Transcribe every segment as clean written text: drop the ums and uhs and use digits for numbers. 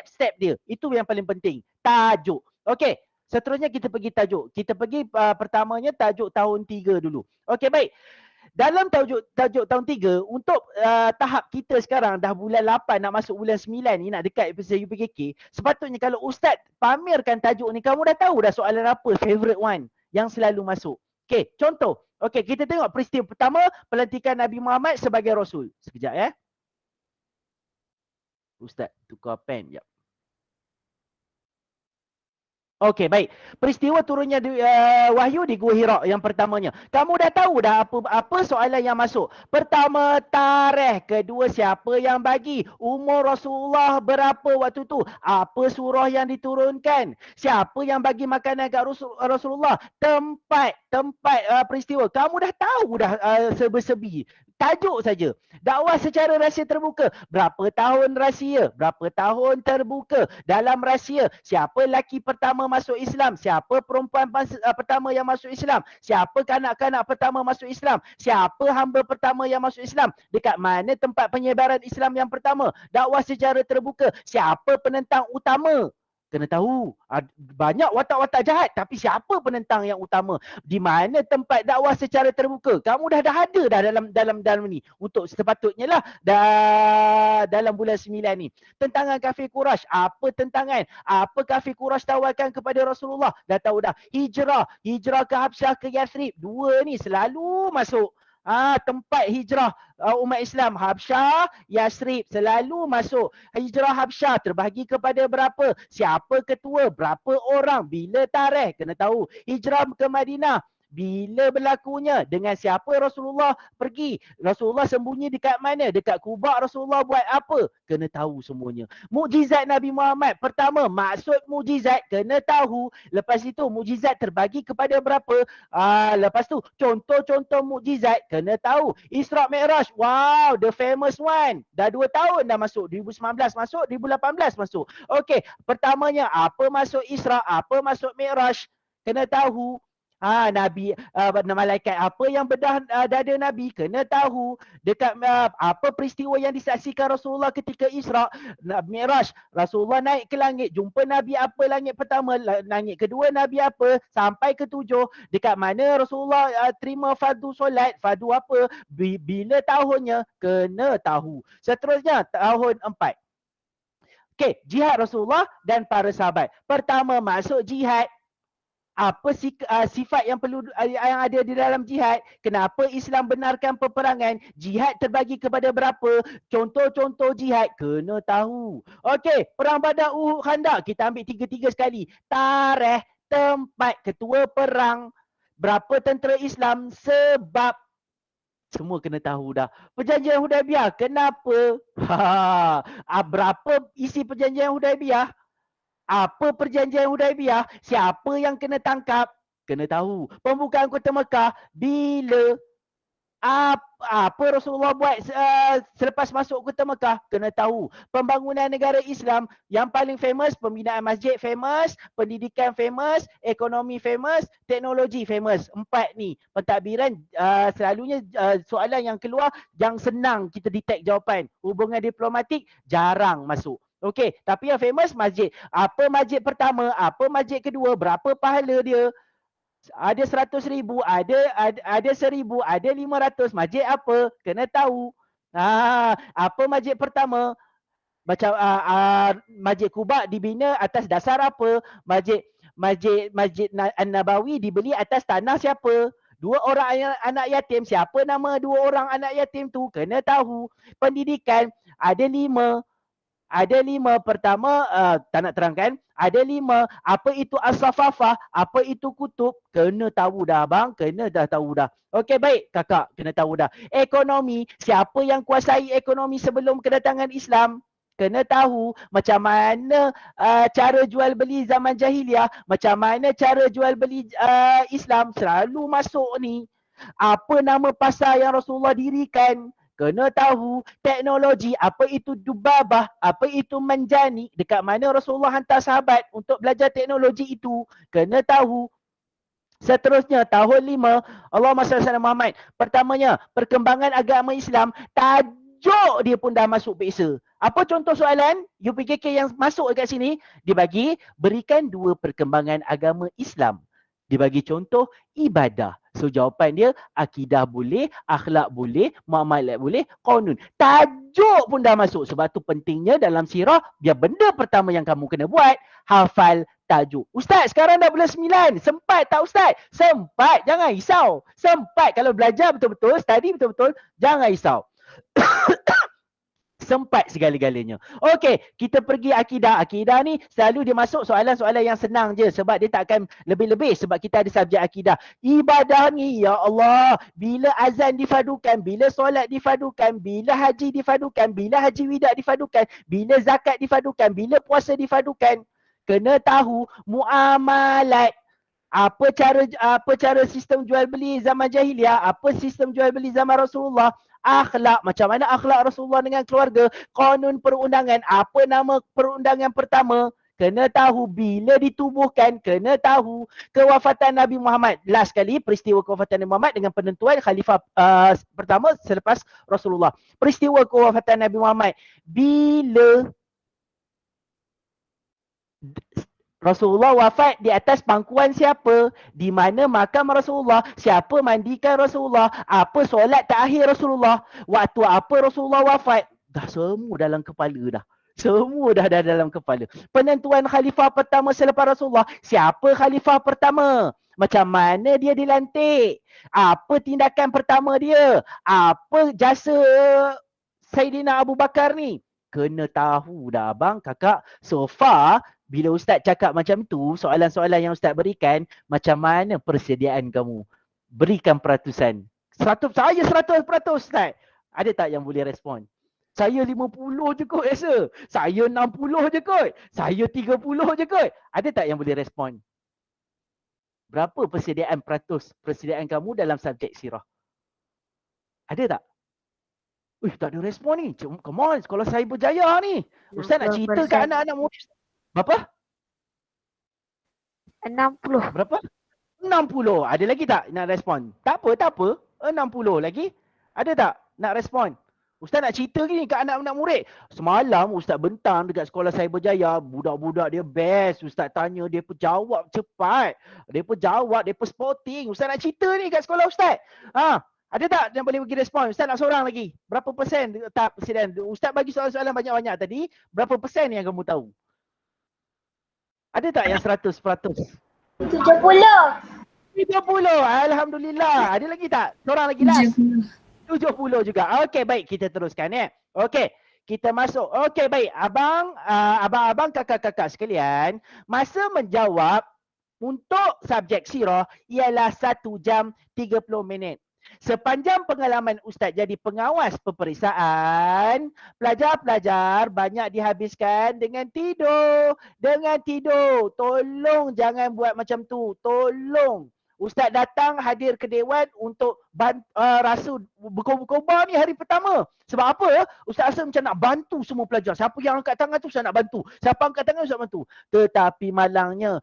step-step dia. Itu yang paling penting. Tajuk. Okey. Seterusnya kita pergi tajuk. Kita pergi pertamanya tajuk tahun 3 dulu. Okey, baik. Dalam tajuk tahun 3 untuk tahap kita sekarang dah bulan 8 nak masuk bulan 9 ni, nak dekat episode UPKK, sepatutnya kalau ustaz pamerkan tajuk ni, kamu dah tahu dah soalan apa favorite one yang selalu masuk. Okey, contoh. Okey, kita tengok peristiwa pertama, pelantikan Nabi Muhammad sebagai Rasul. Sekejap ya. Ustaz tukar pen sekejap. Okey, baik. Peristiwa turunnya wahyu di Gua Hira yang pertamanya. Kamu dah tahu dah apa soalan yang masuk. Pertama, tarikh. Kedua, siapa yang bagi. Umur Rasulullah berapa waktu tu. Apa surah yang diturunkan. Siapa yang bagi makanan kat Rasulullah. Tempat peristiwa. Kamu dah tahu dah serba-serbi. Tajuk saja. Dakwah secara rahsia terbuka. Berapa tahun rahsia? Berapa tahun terbuka? Dalam rahsia, siapa lelaki pertama masuk Islam? Siapa perempuan pertama yang masuk Islam? Siapa kanak-kanak pertama masuk Islam? Siapa hamba pertama yang masuk Islam? Dekat mana tempat penyebaran Islam yang pertama? Dakwah secara terbuka. Siapa penentang utama? Kena tahu. Banyak watak-watak jahat, tapi siapa penentang yang utama? Di mana tempat dakwah secara terbuka? Kamu dah ada dah dalam ni. Untuk sepatutnya lah dalam bulan 9 ni. Tentangan kafir Quraisy. Apa tentangan? Apa kafir Quraisy tawarkan kepada Rasulullah? Dah tahu dah. Hijrah ke Habsyah ke Yathrib. Dua ni selalu masuk. Tempat hijrah umat Islam, Habsyah, Yathrib selalu masuk. Hijrah Habsyah terbahagi kepada berapa? Siapa ketua? Berapa orang? Bila tarikh? Kena tahu. Hijrah ke Madinah, bila berlakunya? Dengan siapa Rasulullah pergi? Rasulullah sembunyi dekat mana? Dekat Quba. Rasulullah buat apa? Kena tahu semuanya. Mukjizat Nabi Muhammad. Pertama, maksud mukjizat kena tahu. Lepas itu mukjizat terbagi kepada berapa? Lepas tu contoh-contoh mukjizat kena tahu. Isra Mi'raj. Wow, the famous one. Dah 2 tahun dah masuk. 2019 masuk, 2018 masuk. Okey, pertamanya apa masuk Isra, apa masuk Mi'raj? Kena tahu. Nabi malaikat apa yang bedah dada Nabi kena tahu. Dekat apa peristiwa yang disaksikan Rasulullah ketika Isra, Mi'raj. Rasulullah naik ke langit, jumpa Nabi apa langit pertama, langit kedua Nabi apa, sampai ke 7. Dekat mana Rasulullah terima fardu solat, fardu apa, bila tahunnya kena tahu. Seterusnya tahun 4. Okey, jihad Rasulullah dan para sahabat. Pertama masuk jihad. Apa sifat yang perlu yang ada di dalam jihad? Kenapa Islam benarkan peperangan? Jihad terbagi kepada berapa? Contoh-contoh jihad kena tahu. Okey, perang Badar, Uhud, Khandaq, kita ambil tiga-tiga sekali. Tarikh, tempat, ketua perang, berapa tentera Islam, sebab, semua kena tahu dah. Perjanjian Hudaibiyah, kenapa? Berapa isi perjanjian Hudaibiyah? Apa perjanjian Hudaibiyah? Siapa yang kena tangkap? Kena tahu. Pembukaan Kota Mekah bila? Apa Rasulullah buat selepas masuk Kota Mekah? Kena tahu. Pembangunan negara Islam yang paling famous, pembinaan masjid famous, pendidikan famous, ekonomi famous, teknologi famous. 4 ni. Pentadbiran selalunya soalan yang keluar yang senang kita detect jawapan. Hubungan diplomatik jarang masuk. Okey, tapi yang famous masjid. Apa masjid pertama, apa masjid kedua, berapa pahala dia? Ada 100,000, ada 1,000, ada 500. Masjid apa? Kena tahu. Apa masjid pertama? Macam Masjid Quba dibina atas dasar apa? Masjid An-Nabawi dibeli atas tanah siapa? 2 orang anak yatim. Siapa nama 2 orang anak yatim tu? Kena tahu. Pendidikan ada 5. Ada 5. Pertama, tak nak terangkan. Ada 5. Apa itu as-safafah? Apa itu kutub? Kena tahu dah abang. Kena dah tahu dah. Okey, baik kakak. Kena tahu dah. Ekonomi. Siapa yang kuasai ekonomi sebelum kedatangan Islam? Kena tahu. Macam mana cara jual beli zaman jahiliah. Macam mana cara jual beli Islam. Selalu masuk ni. Apa nama pasar yang Rasulullah dirikan? Kena tahu. Teknologi, apa itu dubabah, apa itu manjani, dekat mana Rasulullah hantar sahabat untuk belajar teknologi itu, kena tahu. Seterusnya tahun 5, Allahumma salli ala Muhammad. Pertamanya, perkembangan agama Islam, tajuk dia pun dah masuk peksa. Apa contoh soalan UPKK yang masuk dekat sini? Dibagi berikan 2 perkembangan agama Islam. Dibagi contoh ibadah. So jawapan dia akidah boleh, akhlak boleh, muamalat boleh, qanun. Tajuk pun dah masuk. Sebab tu pentingnya dalam sirah, dia benda pertama yang kamu kena buat, hafal tajuk. Ustaz, sekarang dah bulan 9. Sempat tak Ustaz? Sempat. Jangan risau. Sempat. Kalau belajar betul-betul, study betul-betul, jangan risau. Sempat segala-galanya. Okey, kita pergi akidah. Akidah ni selalu dia masuk soalan-soalan yang senang je sebab dia tak akan lebih-lebih sebab kita ada subjek akidah. Ibadah ni, ya Allah, bila azan difadukan, bila solat difadukan, bila haji difadukan, bila haji wida difadukan, bila zakat difadukan, bila puasa difadukan. Kena tahu muamalat. Apa cara sistem jual beli zaman jahiliah, apa sistem jual beli zaman Rasulullah, akhlak, macam mana akhlak Rasulullah dengan keluarga, kanun perundangan, apa nama perundangan pertama, kena tahu bila ditubuhkan, kena tahu kewafatan Nabi Muhammad. Last kali peristiwa kewafatan Nabi Muhammad dengan penentuan khalifah pertama selepas Rasulullah. Peristiwa kewafatan Nabi Muhammad bila Rasulullah wafat di atas pangkuan siapa? Di mana makam Rasulullah? Siapa mandikan Rasulullah? Apa solat terakhir Rasulullah? Waktu apa Rasulullah wafat? Dah semua dalam kepala dah. Semua dah dalam kepala. Penentuan khalifah pertama selepas Rasulullah. Siapa khalifah pertama? Macam mana dia dilantik? Apa tindakan pertama dia? Apa jasa Saidina Abu Bakar ni? Kena tahu dah abang, kakak. So far, bila Ustaz cakap macam tu, soalan-soalan yang Ustaz berikan, macam mana persediaan kamu? Berikan peratusan. 100, saya 100% Ustaz. Ada tak yang boleh respon? Saya 50 je kot rasa. Saya 60 je kot. Saya 30 je kot. Ada tak yang boleh respon? Berapa persediaan persediaan kamu dalam subjek sirah? Ada tak? Tak ada respon ni. Come on, sekolah saya berjaya ni. Ustaz nak cerita kat anak-anak murid. Berapa? 60. Berapa? 60. Ada lagi tak nak respon? Tak apa. 60 lagi. Ada tak nak respon? Ustaz nak cerita ni kat anak-anak murid. Semalam Ustaz bentang dekat sekolah saya berjaya. Budak-budak dia best. Ustaz tanya, dia pun jawab cepat. Dia pun jawab, dia pun sporting. Ustaz nak cerita ni kat sekolah Ustaz. Ada tak yang boleh bagi respon? Ustaz nak seorang lagi. Berapa persen tak presiden? Ustaz bagi soalan-soalan banyak-banyak tadi. Berapa persen yang kamu tahu? Ada tak yang 100%? 70. 70. Alhamdulillah. Ada lagi tak? Seorang lagi last. 70 juga. Okey, baik. Kita teruskan ya. Okey. Kita masuk. Okey, baik. Abang-abang, kakak-kakak sekalian, masa menjawab untuk subjek sirah ialah 1 jam 30 minit. Sepanjang pengalaman Ustaz jadi pengawas peperiksaan, pelajar-pelajar banyak dihabiskan dengan tidur. Tolong jangan buat macam tu. Tolong. Ustaz datang hadir ke dewan untuk rasa berkobar ni hari pertama. Sebab apa? Ustaz rasa macam nak bantu semua pelajar. Siapa yang angkat tangan tu Ustaz nak bantu. Siapa angkat tangan Ustaz bantu. Tetapi malangnya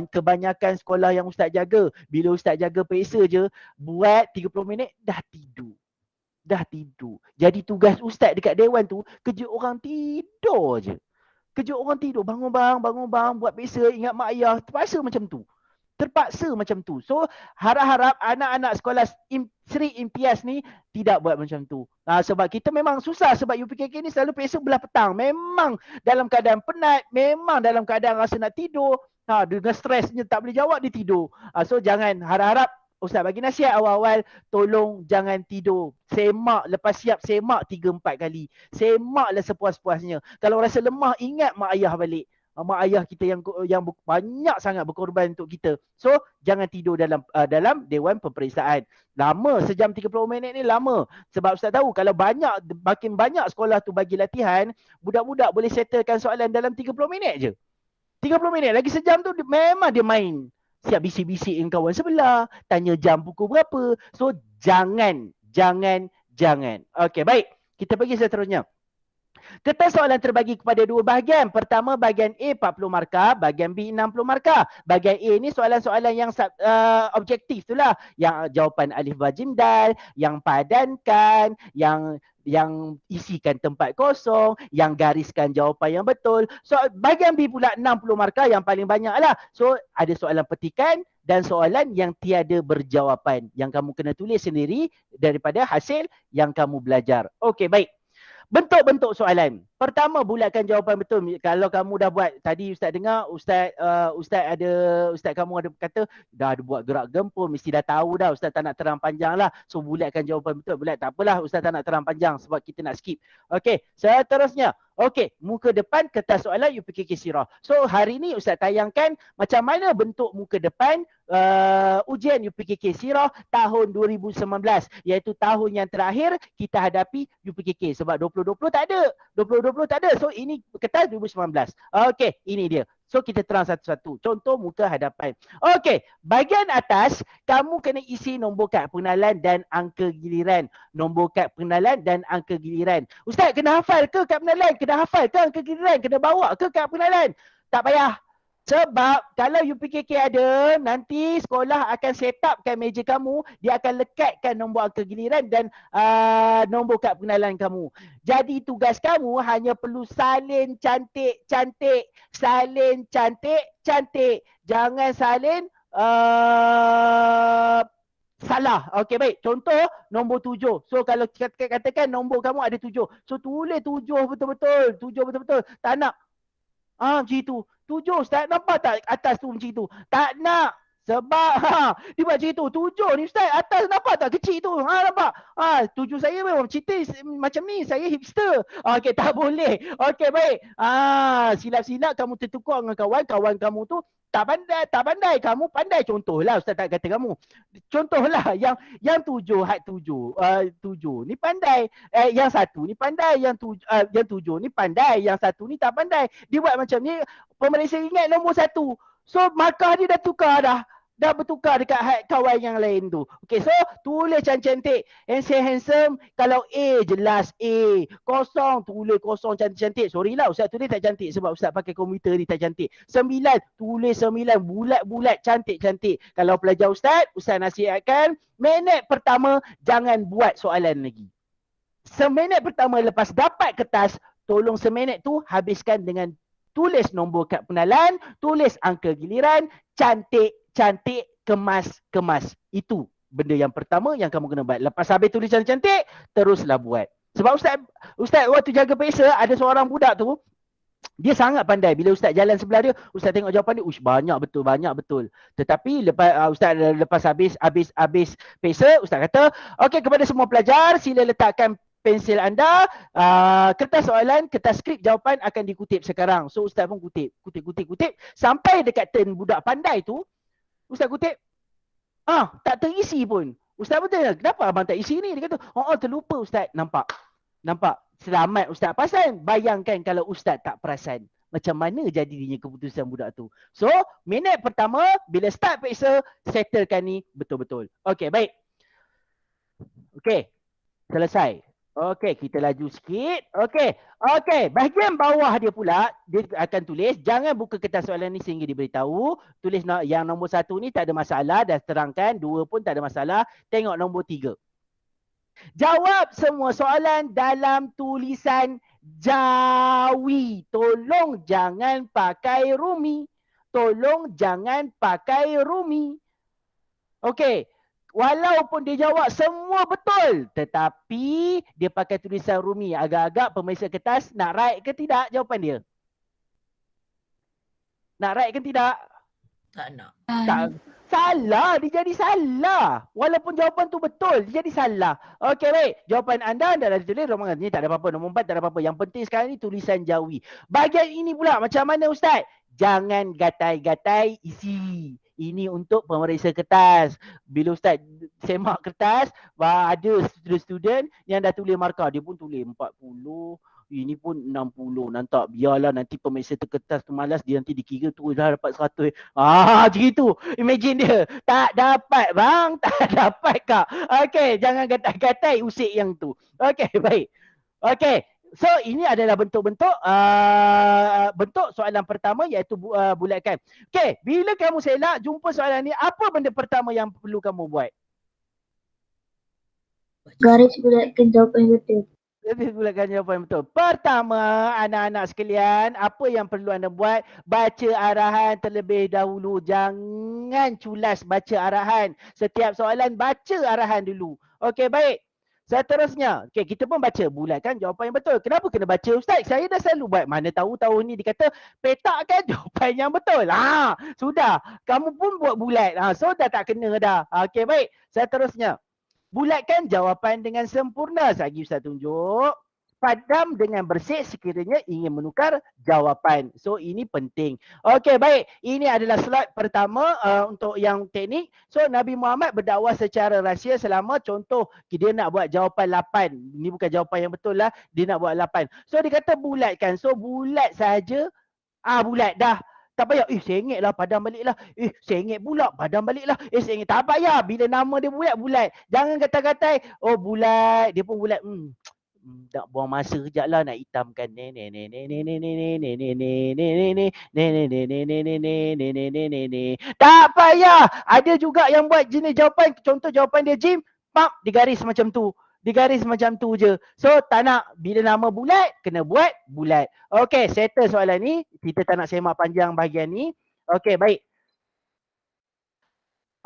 kebanyakan sekolah yang Ustaz jaga, bila Ustaz jaga periksa je, buat 30 minit dah tidur. Jadi tugas Ustaz dekat dewan tu, kejut orang tidur je. Bangun bang, buat periksa, ingat mak ayah, terpaksa macam tu. So harap-harap anak-anak sekolah Sri Imtiaz ni tidak buat macam tu. Sebab kita memang susah sebab UPKK ni selalu periksa belah petang. Memang dalam keadaan penat, memang dalam keadaan rasa nak tidur. Dengan stresnya tak boleh jawab, dia tidur. So jangan, harap-harap Ustaz bagi nasihat awal-awal, tolong jangan tidur. Semak, lepas siap semak 3-4 kali. Semaklah sepuas-puasnya. Kalau rasa lemah, ingat mak ayah balik. Mak ayah kita yang banyak sangat berkorban untuk kita. So jangan tidur dalam dewan peperiksaan. Lama, sejam 30 minit ni lama. Sebab Ustaz tahu kalau makin banyak sekolah tu bagi latihan, budak-budak boleh settlekan soalan dalam 30 minit je. 30 minit, lagi sejam tu memang dia main. Siap bisik-bisik dengan kawan sebelah, tanya jam pukul berapa. So jangan. Okey, baik. Kita pergi seterusnya. Kertas soalan terbagi kepada 2 bahagian. Pertama, bahagian A 40 markah, bahagian B 60 markah. Bahagian A ni soalan-soalan yang objektif itulah. Yang jawapan alif ba jim dal, yang padankan, yang yang isikan tempat kosong, yang gariskan jawapan yang betul. So bahagian B pula 60 markah yang paling banyak lah. So ada soalan petikan dan soalan yang tiada berjawapan yang kamu kena tulis sendiri daripada hasil yang kamu belajar. Okey, baik. Bentuk-bentuk soalan. Pertama, bulatkan jawapan betul. Kalau kamu dah buat, tadi Ustaz dengar, Ustaz kamu ada kata, dah ada buat gerak gempur, mesti dah tahu dah, Ustaz tak nak terang panjang lah. So, bulatkan jawapan betul. Bulat, tak apalah, Ustaz tak nak terang panjang sebab kita nak skip. Okey, seterusnya. Okey, muka depan kertas soalan UPKK Sirah. So, hari ni Ustaz tayangkan macam mana bentuk muka depan ujian UPKK Sirah tahun 2019, iaitu tahun yang terakhir kita hadapi UPKK sebab 2020 tak ada. 2020 tak ada. So ini kertas 2019. Okey, ini dia. So kita terang satu-satu. Contoh muka hadapan. Okey, bahagian atas kamu kena isi nombor kad pengenalan dan angka giliran. Nombor kad pengenalan dan angka giliran. Ustaz, kena hafal ke kad pengenalan? Kena hafal ke angka giliran? Kena bawa ke kad pengenalan? Tak payah. Sebab kalau UPKK ada, nanti sekolah akan set upkan meja kamu, dia akan lekatkan nombor angka giliran dan nombor kad pengenalan kamu. Jadi tugas kamu hanya perlu salin cantik-cantik, salin cantik-cantik. Jangan salin salah. Okey, baik. Contoh nombor 7. So kalau katakan nombor kamu ada 7. So tulis 7 betul-betul. 7 betul-betul. Tak nak macam itu. 7 Ustaz, nampak tak atas tu macam itu? Tak nak. Sebab dia buat macam itu. 7 ni Ustaz, atas nampak tak kecil tu? Nampak? 7 saya memang cerita macam ni. Saya hipster. Okey, tak boleh. Okey, baik. Silap-silap kamu tertukar dengan kawan kamu tu tak pandai. Kamu pandai. Contohlah, Ustaz tak kata kamu. Contohlah yang 7 had 7. 7 ni pandai. Yang 1 ni pandai, yang 7 ni pandai, yang 1 ni tak pandai. Dia buat macam ni, pemeriksa ingat nombor 1. So markah dia dah tukar dah bertukar dekat kawan yang lain tu. Okay, so tulis cantik-cantik. Handsome, kalau A jelas A. Kosong, tulis kosong cantik-cantik. Sorry lah, Ustaz tulis tak cantik sebab Ustaz pakai komputer ni tak cantik. 9, tulis 9, bulat-bulat, cantik-cantik. Kalau pelajar Ustaz nasihatkan, minit pertama jangan buat soalan lagi. Seminit pertama lepas dapat kertas, tolong seminit tu habiskan dengan tulis nombor kad pengenalan, tulis angka giliran, cantik, kemas. Itu benda yang pertama yang kamu kena buat. Lepas habis tulis cantik, teruslah buat. Sebab Ustaz waktu jaga periksa, ada seorang budak tu, dia sangat pandai. Bila Ustaz jalan sebelah dia, Ustaz tengok jawapan dia, banyak betul. Tetapi lepas habis periksa, Ustaz kata, okey, kepada semua pelajar, sila letakkan pensil anda, kertas soalan, kertas skrip jawapan akan dikutip sekarang. So Ustaz pun kutip. Sampai dekat turn budak pandai tu, Ustaz kutip, tak terisi pun. Ustaz pun tanya, kenapa abang tak isi ni? Dia kata, terlupa Ustaz. Nampak? Selamat Ustaz perasan. Bayangkan kalau Ustaz tak perasan, macam mana jadinya keputusan budak tu. So, minit pertama, bila start periksa, settlekan ni betul-betul. Okey, baik. Okey, selesai. Okey, kita laju sikit. Okey, bahagian bawah dia pula, dia akan tulis, jangan buka kertas soalan ni sehingga diberitahu. Tulis yang nombor 1 ni tak ada masalah, dah terangkan. 2 pun tak ada masalah. Tengok nombor 3. Jawab semua soalan dalam tulisan Jawi. Tolong jangan pakai Rumi. Okey. Walaupun dia jawab semua betul, tetapi dia pakai tulisan Rumi. Agak-agak pemeriksa kertas nak right ke tidak jawapan dia? Nak right ke tidak? Tak nak. Tak. Salah, dia jadi salah. Walaupun jawapan tu betul, dia jadi salah. Okey, baik. Jawapan anda dah ditulis, ni tak ada apa-apa. Nombor 4 tak ada apa-apa. Yang penting sekarang ni tulisan Jawi. Bahagian ini pula, macam mana Ustaz? Jangan gatai-gatai isi. Ini untuk pemeriksa kertas. Bila Ustaz semak kertas, ada student yang dah tulis markah. Dia pun tulis 40. Ini pun 60. Nanti biarlah nanti pemeriksa kertas tu malas, dia nanti dikira tu dah dapat 100. Macam itu. Imagine dia. Tak dapat bang. Tak dapat kak. Okey, jangan gatai-gatai usik yang tu. Okey, baik. Okey. So ini adalah bentuk-bentuk bentuk soalan pertama iaitu bulatkan. Okey, bila kamu selak jumpa soalan ni, apa benda pertama yang perlu kamu buat? Garis bulatkan jawapan betul. Bulatkan jawapan betul. Pertama, anak-anak sekalian, apa yang perlu anda buat? Baca arahan terlebih dahulu. Jangan culas baca arahan. Setiap soalan, baca arahan dulu. Okey, baik. Seterusnya, okay, kita pun baca. Bulatkan jawapan yang betul. Kenapa kena baca, Ustaz? Saya dah selalu buat. Mana tahu tahun ni dikata, petakkan jawapan yang betul. Sudah. Kamu pun buat bulat. So, dah tak kena dah. Okey, baik. Seterusnya. Bulatkan jawapan dengan sempurna. Lagi Ustaz tunjuk. Padam dengan bersih sekiranya ingin menukar jawapan. So ini penting. Okey, baik. Ini adalah slide pertama untuk yang teknik. So Nabi Muhammad berdakwah secara rahsia selama contoh dia nak buat jawapan 8. Ini bukan jawapan yang betul lah. Dia nak buat 8. So dia kata bulatkan. So bulat saja. Bulat dah. Tak payah, sengit lah, padam balik lah. Sengit pula, padam balik lah. Sengit. Tak payah. Bila nama dia bulat, bulat. Jangan kata-katai, oh bulat. Dia pun bulat. Nak buang masa kejap lah nak hitamkan. Tak payah. Ada juga yang buat jenis jawapan. Contoh jawapan dia Jim. Pap, digaris macam tu. Digaris macam tu je. So tak nak bila nama bulat, kena buat bulat. Okey, settle soalan ni. Kita tak nak semak panjang bahagian ni. Okey, baik.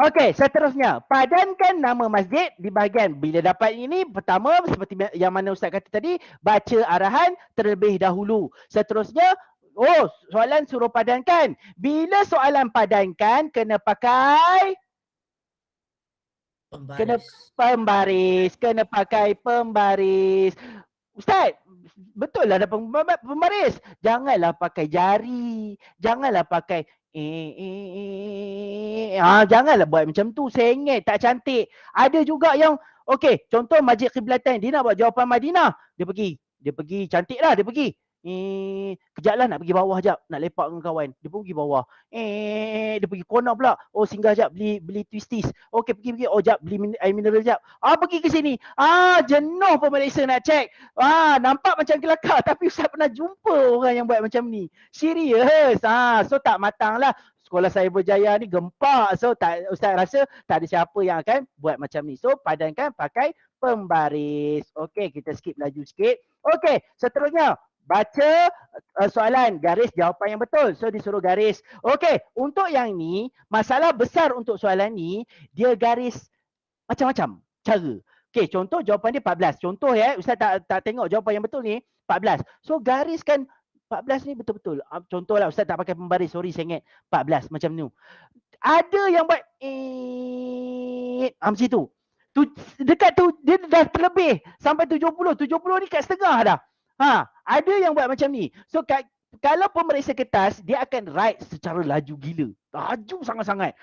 Okey, seterusnya. Padankan nama masjid di bahagian. Bila dapat ini, pertama seperti yang mana Ustaz kata tadi, baca arahan terlebih dahulu. Seterusnya, soalan suruh padankan. Bila soalan padankan, kena pakai pembaris. Kena pakai pembaris. Ustaz, betul lah ada pembaris. Janganlah pakai jari. Janganlah pakai janganlah buat macam tu. Sengit, tak cantik. Ada juga yang, okey, contoh Masjid Qiblatan. Dia nak buat jawapan Madinah. Dia pergi, cantik lah dia pergi. Kejap lah nak pergi bawah jap. Nak lepak dengan kawan. Dia pun pergi bawah. Dia pergi corner pula. Singgah jap beli twisties. Okey, pergi. Jap beli air mineral jap. Pergi ke sini. Jenuh pemeriksa nak cek. Nampak macam kelakar. Tapi Ustaz pernah jumpa orang yang buat macam ni. Serius. So tak matang lah. Sekolah Cyberjaya ni gempak. So Ustaz rasa tak ada siapa yang akan buat macam ni. So padankan pakai pembaris. Okey, kita skip laju sikit. Okey, seterusnya. Baca soalan, garis jawapan yang betul. So disuruh garis. Okey, untuk yang ni, masalah besar untuk soalan ni, dia garis macam-macam cara. Okey, contoh jawapan dia 14. Contoh Ustaz tak tengok jawapan yang betul ni, 14. So gariskan 14 ni betul-betul. Contohlah Ustaz tak pakai pembaris, sorry sengit. 14 macam ni. Ada yang buat macam tu. Dekat tu dia dah terlebih sampai 70. 70 ni kat setengah dah. Ada yang buat macam ni. So kalau pemeriksa kertas, dia akan write secara laju gila. Laju sangat-sangat.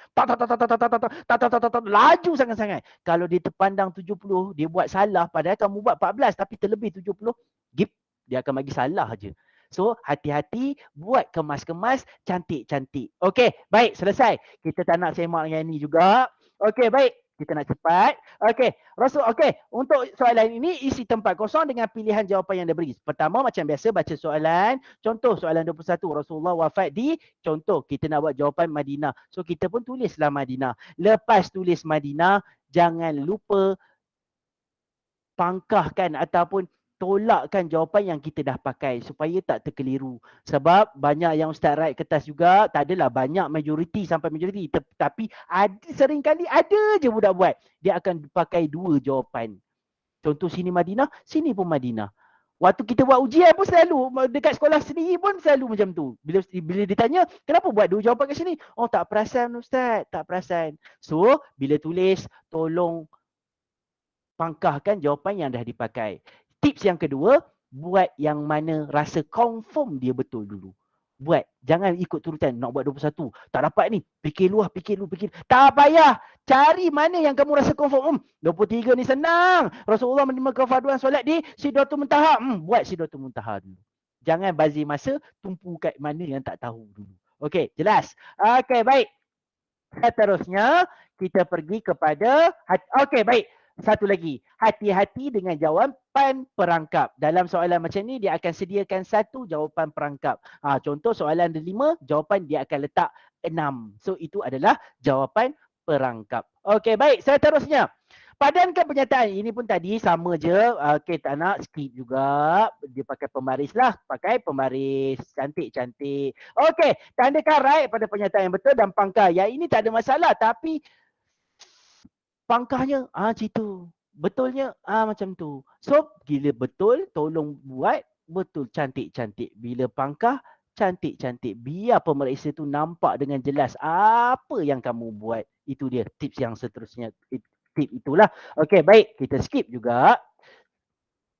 Laju sangat-sangat. Kalau dia terpandang 70, dia buat salah padahal kamu buat 14 tapi terlebih 70, dia akan bagi salah je. So hati-hati, buat kemas-kemas, cantik-cantik. Okey, baik, selesai. Kita tak nak semak yang ni juga. Okey, baik. Kita nak cepat. Okey, untuk soalan ini isi tempat kosong dengan pilihan jawapan yang diberi. Pertama macam biasa baca soalan. Contoh soalan 21, Rasulullah wafat di, contoh kita nak buat jawapan Madinah. So kita pun tulislah Madinah. Lepas tulis Madinah, jangan lupa pangkahkan ataupun tolakkan jawapan yang kita dah pakai supaya tak terkeliru. Sebab banyak yang Ustaz write kertas juga, tak adalah banyak majoriti sampai majoriti, tapi seringkali ada je budak buat. Dia akan pakai dua jawapan. Contoh sini Madinah, sini pun Madinah. Waktu kita buat ujian pun selalu, dekat sekolah sendiri pun selalu macam tu. Bila ditanya, kenapa buat dua jawapan kat sini? Tak perasan Ustaz, tak perasan. So, bila tulis, tolong pangkahkan jawapan yang dah dipakai. Tips yang kedua, buat yang mana rasa confirm dia betul dulu. Buat. Jangan ikut turutan. Nak buat 21. Tak dapat ni. Fikir luar, fikir. Tak payah. Cari mana yang kamu rasa confirm. 23 ni senang. Rasulullah menerima kefarduan solat di Sidratul Muntaha. Buat Sidratul Muntaha dulu. Jangan bazir masa, tumpu kat mana yang tak tahu dulu. Okey, jelas. Okey, baik. Seterusnya, kita pergi kepada... Okey, baik. Satu lagi, hati-hati dengan jawapan perangkap. Dalam soalan macam ni, dia akan sediakan satu jawapan perangkap. Contoh soalan 5, jawapan dia akan letak 6. So, itu adalah jawapan perangkap. Okey, baik. Seterusnya, Padankan pernyataan. Ini pun tadi sama je. Okey, tak nak skip juga. Dia pakai pembaris lah. Pakai pembaris. Cantik-cantik. Okey, tandakan right pada pernyataan yang betul dan pangkah. Yang ini tak ada masalah. Tapi pangkahnya, situ. Betulnya, macam tu. So, bila betul, tolong buat betul cantik-cantik. Bila pangkah, cantik-cantik. Biar pemeriksa tu nampak dengan jelas apa yang kamu buat. Itu dia tips yang seterusnya. Tip itulah. Okey, baik. Kita skip juga.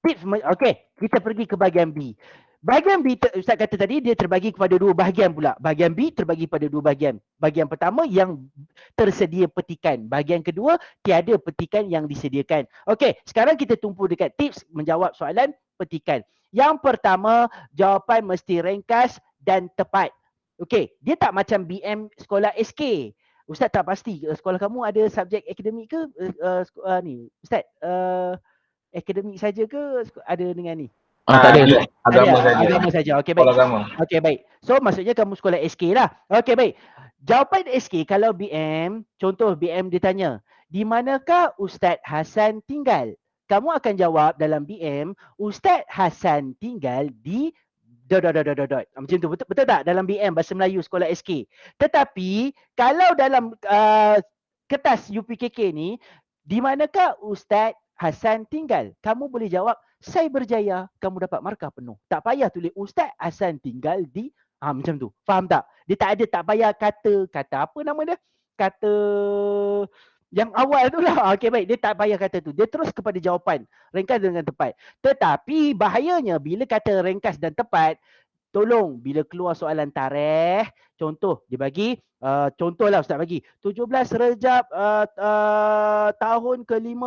Tips, okey. Kita pergi ke bahagian B. Bahagian B, Ustaz kata tadi, dia terbagi kepada dua bahagian pula. Bahagian B terbagi pada dua bahagian. Bahagian pertama yang tersedia petikan. Bahagian kedua, tiada petikan yang disediakan. Okey, sekarang kita tumpu dekat tips menjawab soalan petikan. Yang pertama, jawapan mesti ringkas dan tepat. Okey, dia tak macam BM sekolah SK. Ustaz tak pasti sekolah kamu ada subjek akademik ke? Ni, Ustaz, akademik saja ke ada dengan ni? Tak ada. Agama saja. Agama saja. Okey, baik. Okey, baik. So maksudnya kamu sekolah SK lah. Okey, baik. Jawapan SK kalau BM, contoh BM dia tanya, di manakah Ustaz Hasan tinggal? Kamu akan jawab dalam BM, Ustaz Hasan tinggal di ... Macam tu, betul tak dalam BM bahasa Melayu sekolah SK? Tetapi kalau dalam kertas UPKK ni, di manakah Ustaz Hasan tinggal? Kamu boleh jawab, saya berjaya, kamu dapat markah penuh. Tak payah tulis Ustaz Hasan tinggal di macam tu. Faham tak? Dia tak payah kata apa nama dia? Kata yang awal tu lah. Okey, baik. Dia tak payah kata tu. Dia terus kepada jawapan. Ringkas dengan tepat. Tetapi bahayanya bila kata ringkas dan tepat, tolong bila keluar soalan tarikh, contoh dia bagi, contohlah Ustaz bagi 17 Rejab tahun ke-5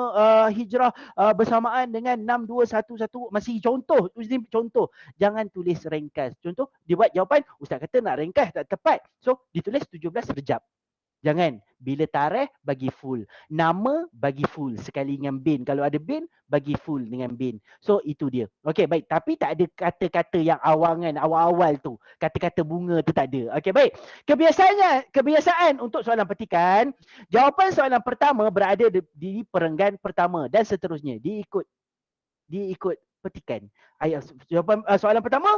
Hijrah bersamaan dengan 6211, masih contoh, jangan tulis ringkas. Contoh dia buat jawapan, Ustaz kata nak ringkas tak tepat, so ditulis 17 Rejab. Jangan. Bila tarikh, bagi full. Nama, bagi full. Sekali dengan bin. Kalau ada bin, bagi full dengan bin. So, itu dia. Okey, baik. Tapi tak ada kata-kata yang awangan, awal-awal tu. Kata-kata bunga tu tak ada. Okey, baik. Kebiasaan untuk soalan petikan, jawapan soalan pertama berada di perenggan pertama dan seterusnya. Diikut petikan. Jawapan soalan pertama,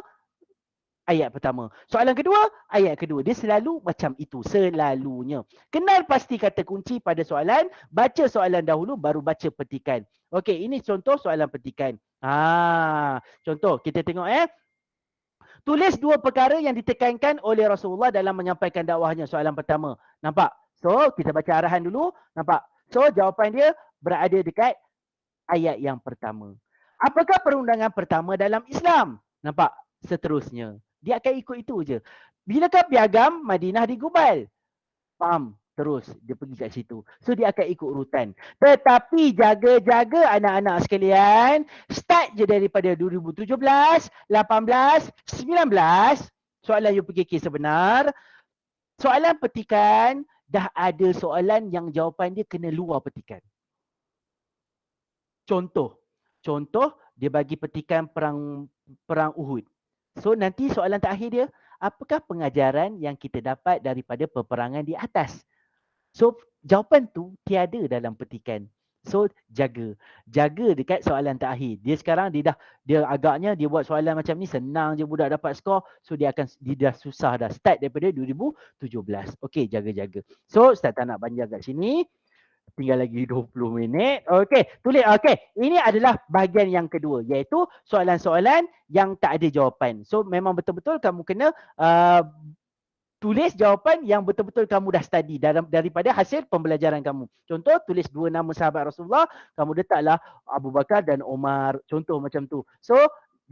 ayat pertama. Soalan kedua, ayat kedua. Dia selalu macam itu. Selalunya. Kenal pasti kata kunci pada soalan. Baca soalan dahulu, baru baca petikan. Okey, ini contoh soalan petikan. Contoh, kita tengok tulis dua perkara yang ditekankan oleh Rasulullah dalam menyampaikan dakwahnya. Soalan pertama. Nampak? So, kita baca arahan dulu. Nampak? So, jawapan dia berada dekat ayat yang pertama. Apakah perundangan pertama dalam Islam? Nampak? Seterusnya. Dia akan ikut itu je. Bilakah piagam Madinah digubal? Faham? Terus dia pergi kat situ. So dia akan ikut urutan. Tetapi jaga-jaga anak-anak sekalian, start je daripada 2017, 18, 19, soalan UPKK sebenar. Soalan petikan, dah ada soalan yang jawapan dia kena luar petikan. Contoh, dia bagi petikan perang Uhud. So nanti soalan terakhir dia, apakah pengajaran yang kita dapat daripada peperangan di atas? So jawapan tu tiada dalam petikan. So jaga dekat soalan terakhir. Dia sekarang dia agaknya dia buat soalan macam ni senang je budak dapat skor. So dia dah susah dah start daripada 2017. Okey, jaga. So Ustaz tak nak panjang kat sini. Tinggal lagi 20 minit. Okey, tulis. Okey, ini adalah bahagian yang kedua, iaitu soalan-soalan yang tak ada jawapan. So memang betul-betul kamu kena tulis jawapan yang betul-betul kamu dah study daripada hasil pembelajaran kamu. Contoh, tulis dua nama sahabat Rasulullah, kamu letaklah Abu Bakar dan Umar. Contoh macam tu. So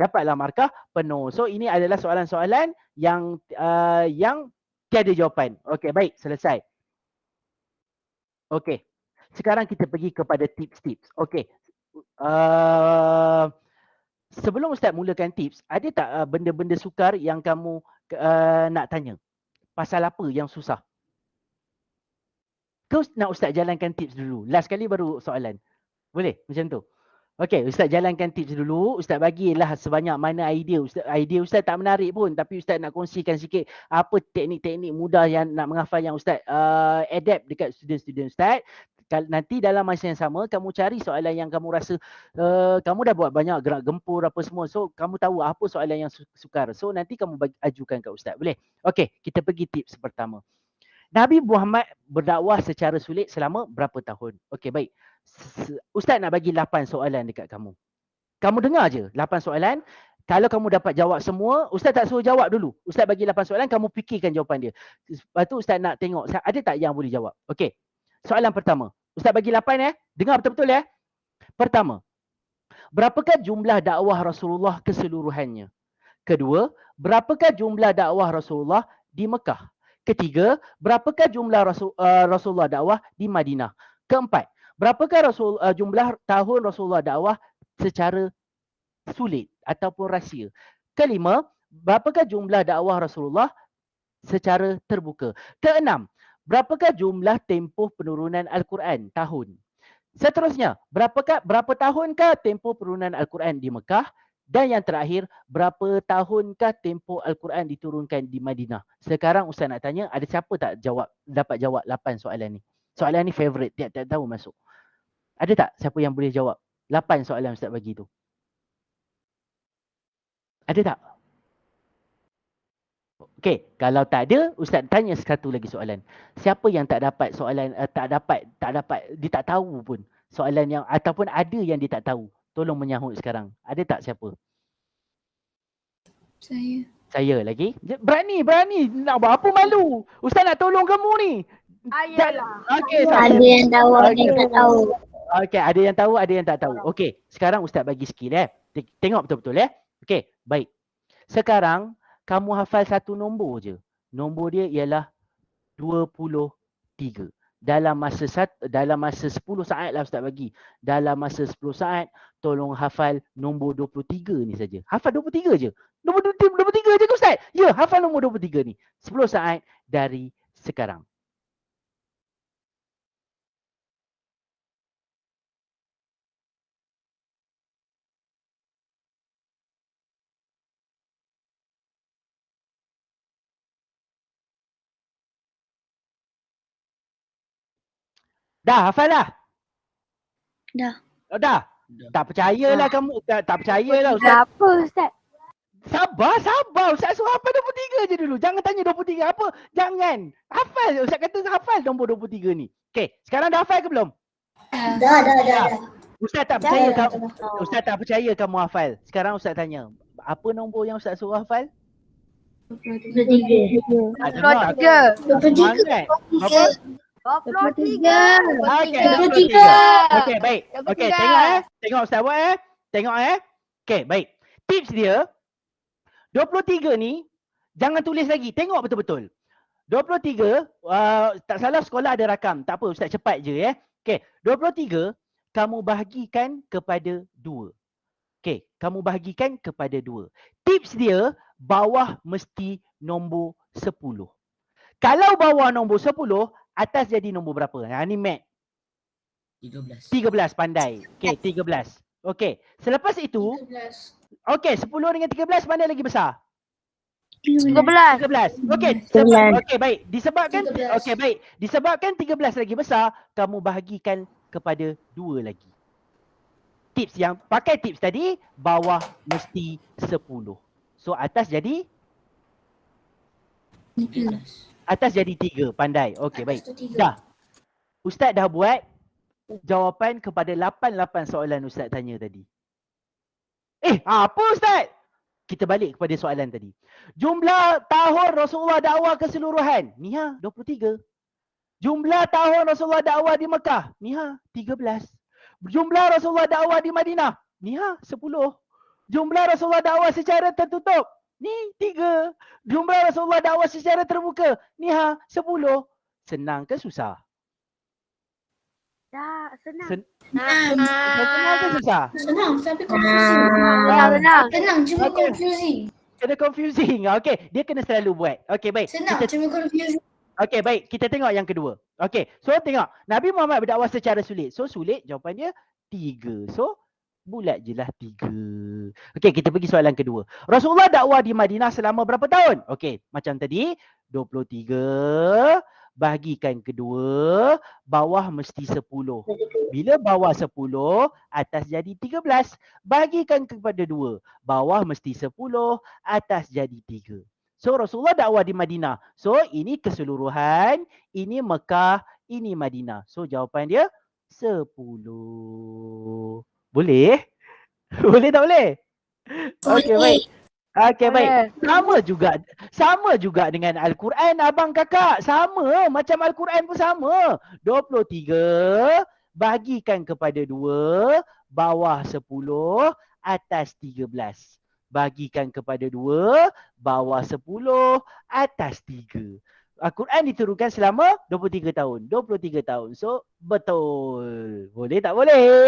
dapatlah markah penuh. So ini adalah soalan-soalan yang tiada jawapan. Okey, baik, selesai. Okey. Sekarang kita pergi kepada tips-tips. Okey. Sebelum Ustaz mulakan tips, ada tak benda-benda sukar yang kamu nak tanya? Pasal apa yang susah? Kau nak Ustaz jalankan tips dulu. Last kali baru soalan. Boleh? Macam tu? Okey, Ustaz jalankan tips dulu. Ustaz bagilah sebanyak mana idea. Idea Ustaz tak menarik pun, tapi Ustaz nak kongsikan sikit apa teknik-teknik mudah yang nak menghafal yang Ustaz adapt dekat student-student Ustaz. Nanti dalam masa yang sama kamu cari soalan yang kamu rasa kamu dah buat banyak gerak gempur apa semua. So kamu tahu apa soalan yang sukar. So nanti kamu ajukan ke ustaz. Boleh? Okey, kita pergi tips pertama. Nabi Muhammad berdakwah secara sulit selama berapa tahun? Okey, baik. Ustaz nak bagi 8 soalan dekat kamu. Kamu dengar je 8 soalan. Kalau kamu dapat jawab semua, ustaz tak suruh jawab dulu. Ustaz bagi 8 soalan, kamu fikirkan jawapan dia. Lepas tu ustaz nak tengok ada tak yang boleh jawab. Okey. Soalan pertama. Ustaz bagi 8 Dengar betul-betul ya. Pertama. Berapakah jumlah dakwah Rasulullah keseluruhannya? Kedua, berapakah jumlah dakwah Rasulullah di Mekah? Ketiga, berapakah jumlah Rasulullah dakwah di Madinah? Keempat, berapakah jumlah tahun Rasulullah dakwah secara sulit ataupun rahsia? Kelima, berapakah jumlah dakwah Rasulullah secara terbuka? Keenam, berapakah jumlah tempoh penurunan Al-Quran tahun? Seterusnya, berapa tahunkah tempoh penurunan Al-Quran di Mekah? Dan yang terakhir, berapa tahunkah tempoh Al-Quran diturunkan di Madinah? Sekarang Ustaz nak tanya, ada siapa tak dapat jawab 8 soalan ni? Soalan ni favourite, tiap-tiap tahun masuk. Ada tak siapa yang boleh jawab 8 soalan Ustaz bagi tu? Ada tak? Okey, kalau tak ada, Ustaz tanya satu lagi soalan. Siapa yang tak dapat soalan, tak dapat, dia tak tahu pun soalan yang, ataupun ada yang dia tak tahu. Tolong menyahut sekarang. Ada tak siapa? Saya lagi. Berani. Nak buat apa malu? Ustaz nak tolong kamu ni. Ayalah. Okey, Ada yang tahu, ada yang tak tahu. Okey, ada yang tahu, ada yang tak tahu. Okey, sekarang Ustaz bagi skill Tengok betul-betul Okey, baik. Sekarang kamu hafal satu nombor je. Nombor dia ialah 23. Dalam masa 10 saat lah Ustaz bagi. Dalam masa 10 saat, tolong hafal nombor 23 ni saja. Hafal 23 je. Nombor 23 je ke Ustaz? Ya, hafal nombor 23 ni. 10 saat dari sekarang. Dah hafal lah? Dah. Oh, dah? Tak percayalah kamu. Tak percayalah Ustaz. Apa Ustaz? Sabar. Ustaz suruh hafal 23 je dulu. Jangan tanya 23 apa. Jangan. Hafal. Ustaz kata hafal nombor 23 ni. Okey, sekarang dah hafal ke belum? Dah. Ustaz tak percaya Ustaz tak percaya kamu hafal. Sekarang Ustaz tanya. Apa nombor yang Ustaz suruh hafal? 23. 23. Semangat. Apa? 23. Okey, 23. Okey, baik. Okey, tengok Tengok Ustaz buat Tengok Okey, baik. Tips dia 23 ni jangan tulis lagi. Tengok betul-betul. 23 tak salah sekolah ada rakam. Tak apa Ustaz cepat je Okey, 23 kamu bahagikan kepada 2. Okey, kamu bahagikan kepada 2. Tips dia bawah mesti nombor 10. Kalau bawah nombor 10, atas jadi nombor berapa? Ni mat. 13 pandai. Okey, 13. Okey, selepas itu 13. Okey, 10 dengan 13 mana lagi besar? 13. 13. Okey, okey baik. Disebabkan 13 lagi besar, kamu bahagikan kepada 2 lagi. Tips yang pakai tips tadi, bawah mesti 10. So atas jadi 3. Pandai. Okey, baik. Dah. Ustaz dah buat jawapan kepada 8 soalan Ustaz tanya tadi. Apa Ustaz? Kita balik kepada soalan tadi. Jumlah tahun Rasulullah dakwah keseluruhan. Ni 23. Jumlah tahun Rasulullah dakwah di Mekah. Ni 13. Jumlah Rasulullah dakwah di Madinah. Ni 10. Jumlah Rasulullah dakwah secara tertutup. Ni 3. Jumlah Rasulullah dakwah secara terbuka. Ni 10. Senang ke susah? Senang. Senang ke susah? Senang, tapi confusing. Senang, cuma confusing. Kena confusing. Okey, dia kena selalu buat. Okey, baik. Senang, cuma confusing. Okey, baik. Kita tengok yang kedua. Okey, so tengok. Nabi Muhammad berdakwah secara sulit. So sulit jawapan dia 3. So bulat je lah 3. Okey, kita pergi soalan kedua. Rasulullah dakwah di Madinah selama berapa tahun? Okey, macam tadi 23. bagikan kedua, bawah mesti 10. Bila bawah 10, atas jadi 13. Bagikan kepada 2, bawah mesti 10, atas jadi 3. So Rasulullah dakwah di Madinah. So ini keseluruhan, ini Mekah, ini Madinah. So jawapan dia 10. Boleh? Boleh tak boleh? Okey, baik. Okey, baik. Sama juga dengan Al-Quran abang kakak. Sama, macam Al-Quran pun sama. 23 bagikan kepada 2, bawah 10, atas 13. Bagikan kepada 2, bawah 10, atas 3. Al-Quran diturunkan selama 23 tahun. 23 tahun. So, betul. Boleh tak boleh?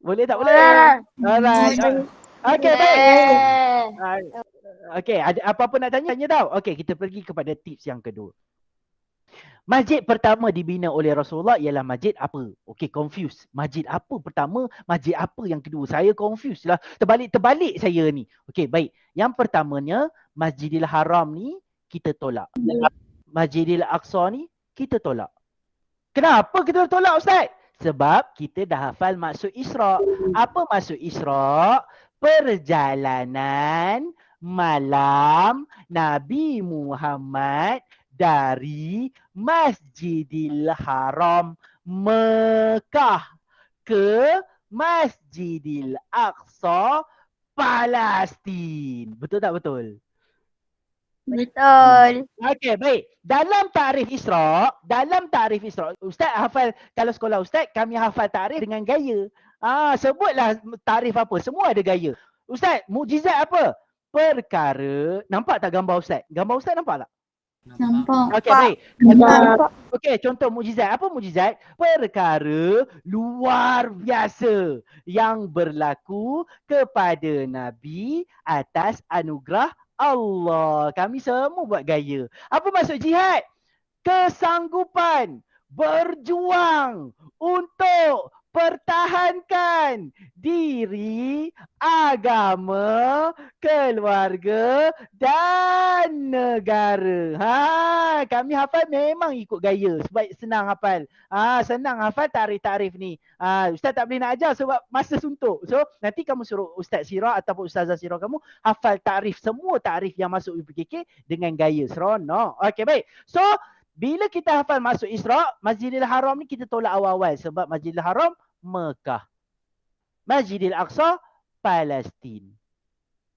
Boleh tak boleh? Alright. Okey, baik. Okey, ada apa-apa nak tanya tau? Okey, kita pergi kepada tips yang kedua. Masjid pertama dibina oleh Rasulullah ialah masjid apa? Okey, confused. Masjid apa pertama? Masjid apa yang kedua? Saya confused lah. Terbalik saya ni. Okey, baik. Yang pertamanya, Masjidil Haram ni kita tolak. Masjidil Aqsa ni kita tolak. Kenapa kita tolak, Ustaz? Sebab kita dah hafal maksud Isra'. Apa maksud Isra'? Perjalanan malam Nabi Muhammad dari Masjidil Haram Mekah ke Masjidil Aqsa Palestin. Betul tak betul? Betul. Okey, baik. Dalam takrif Isra', Ustaz hafal, kalau sekolah Ustaz, kami hafal takrif dengan gaya. Sebutlah takrif apa, semua ada gaya. Ustaz, mukjizat apa? Perkara, nampak tak gambar Ustaz? Gambar Ustaz nampak tak? Nampak. Okey, baik. Nampak. Okey, contoh mukjizat. Apa mukjizat? Perkara luar biasa yang berlaku kepada Nabi atas anugerah Allah. Kami semua buat gaya. Apa maksud jihad? Kesanggupan berjuang untuk pertahankan diri, agama, keluarga dan negara. Kami hafal memang ikut gaya sebab senang hafal. Senang hafal tarif-tarif ni. Ustaz tak boleh nak ajar sebab masa suntuk. So nanti kamu suruh Ustaz Sirah ataupun Ustazah Sirah kamu hafal tarif, semua tarif yang masuk UPKK dengan gaya. Seronok. Okey, baik. So bila kita hafal masuk Isra', Masjidil Haram ni kita tolak awal-awal sebab Masjidil Haram Mekah. Masjidil Aqsa Palestin.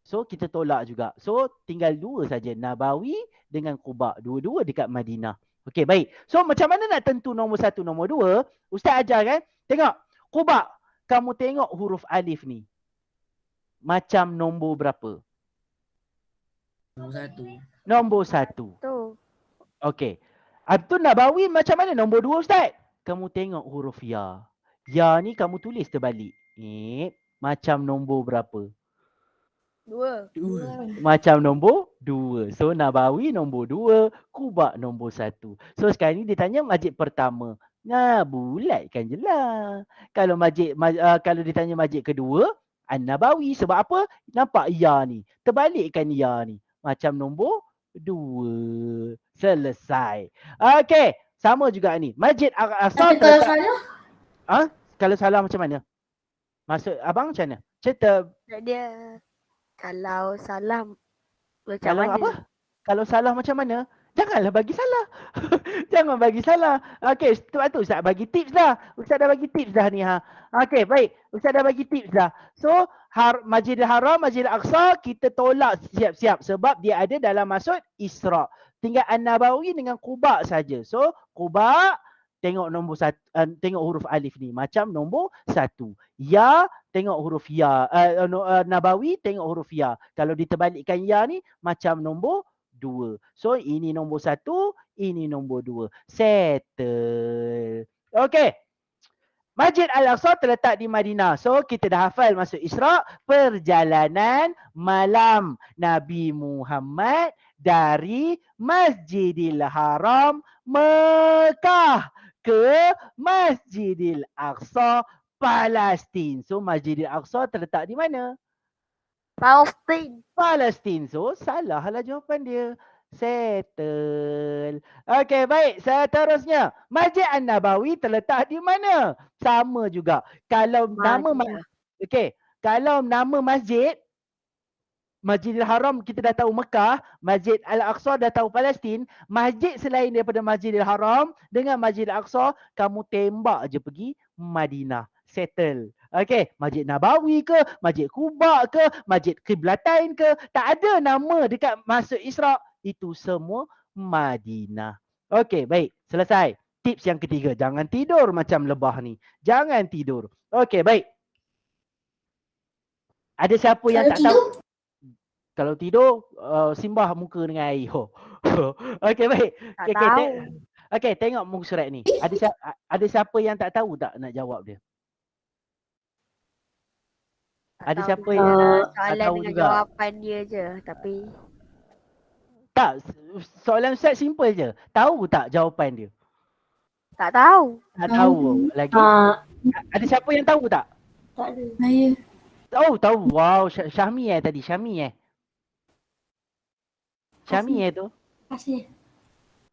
So kita tolak juga. So tinggal 2 saja, Nabawi dengan Quba. Dua-dua dekat Madinah. Okey, baik. So macam mana nak tentu nombor 1, nombor 2? Ustaz ajar kan? Tengok. Quba, kamu tengok huruf alif ni. Macam nombor berapa? Nombor 1. Tu. Okey. Abdul Nabawi macam mana nombor 2, Ustaz? Kamu tengok huruf ya. Ya ni kamu tulis terbalik. Macam nombor berapa? 2. Macam nombor 2. So Nabawi nombor 2, Quba nombor 1. So sekarang ni dia tanya masjid pertama. Bulatkan je lah. Kalau kalau ditanya masjid kedua, An-Nabawi. Sebab apa? Nampak ya ni. Terbalikkan ya ni. Macam nombor 2. Selesai. Okey, sama juga ni. Masjid Al-Aqsa. Tapi kalau salah? Kalau salah macam mana? Maksud abang macam mana? Cerita. Dia kalau salah macam Kalau mana? apa? Kalau salah macam mana? Janganlah bagi salah. Jangan bagi salah. Okey, sebab tu Ustaz bagi tips dah. Ustaz dah bagi tips dah ni. Okey, baik. Ustaz dah bagi tips dah. So, Masjidil Haram, Masjidil Aqsa kita tolak siap-siap sebab dia ada dalam maksud Isra'. Tinggal An-Nabawi dengan Quba saja. So, Quba tengok nombor 1, tengok huruf alif ni macam nombor 1. Ya, tengok huruf ya. Nabawi tengok huruf ya. Kalau diterbalikkan ya ni macam nombor 2. So ini nombor 1, ini nombor 2. Settle. Okey. Masjid Al-Aqsa terletak di Madinah. So kita dah hafal masuk Isra', perjalanan malam Nabi Muhammad dari Masjidil Haram Mekah ke Masjidil Aqsa Palestin. So Masjidil Aqsa terletak di mana? Palestin. Palestin. So salah lah jawapan dia. Settle. Okey, baik. Seterusnya, Masjid An-Nabawi terletak di mana? Sama juga. Kalau nama Madinah. okey, kalau nama masjid Masjidil Haram kita dah tahu Mekah, Masjid Al-Aqsa dah tahu Palestin, masjid selain daripada Masjidil Haram dengan Masjidil Aqsa, kamu tembak je pergi Madinah. Settle. Okey, Masjid Nabawi ke, Masjid Quba ke, Masjid Qiblatain ke, tak ada nama dekat Masjid Isra', itu semua Madinah. Okey, baik. Selesai. Tips yang ketiga, jangan tidur macam lebah ni. Jangan tidur. Okey, baik. Ada siapa yang tak tahu? Kalau tidur, simbah muka dengan air. Okey, baik. Tak Okey, tahu. okey, tengok muka surat ni. Ada siapa yang tak tahu tak nak jawab dia? Tak Ada tahu siapa dia. yang tak Soalan tahu dengan juga? jawapan dia je. Tapi Tak, soalan Ustaz simple je. Tahu tak jawapan dia? tak tahu. Tak tahu lagi. Ada siapa yang tahu tak? Tak ada. Saya. Oh, tahu. Wow, Syahmi tadi. Syahmi Syahmi tu. Kasih.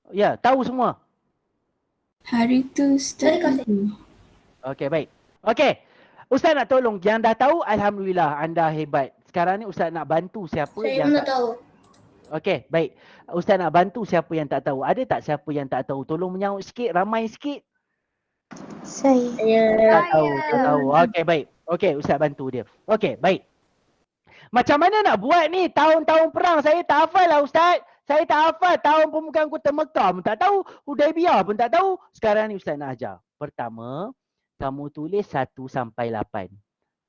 Ya, tahu semua. Hari tu Ustaz. Okey, baik. Okey. Ustaz nak tolong. Yang dah tahu, Alhamdulillah. Anda hebat. Sekarang ni Ustaz nak bantu siapa yang tak tahu. Okey, baik. Ustaz nak bantu siapa yang tak tahu. Ada tak siapa yang tak tahu? Tolong menyaut sikit, ramai sikit. Saya. Tak tahu, tak tahu. Okey, baik. Okey, Ustaz bantu dia. Okey, baik. Macam mana nak buat ni? Tahun-tahun perang saya tak hafal lah Ustaz. Saya tak hafal tahun pembukaan Kota Mekah pun tak tahu. Hudaibiyah pun tak tahu. Sekarang ni Ustaz nak ajar. Pertama, kamu tulis 1 sampai 8.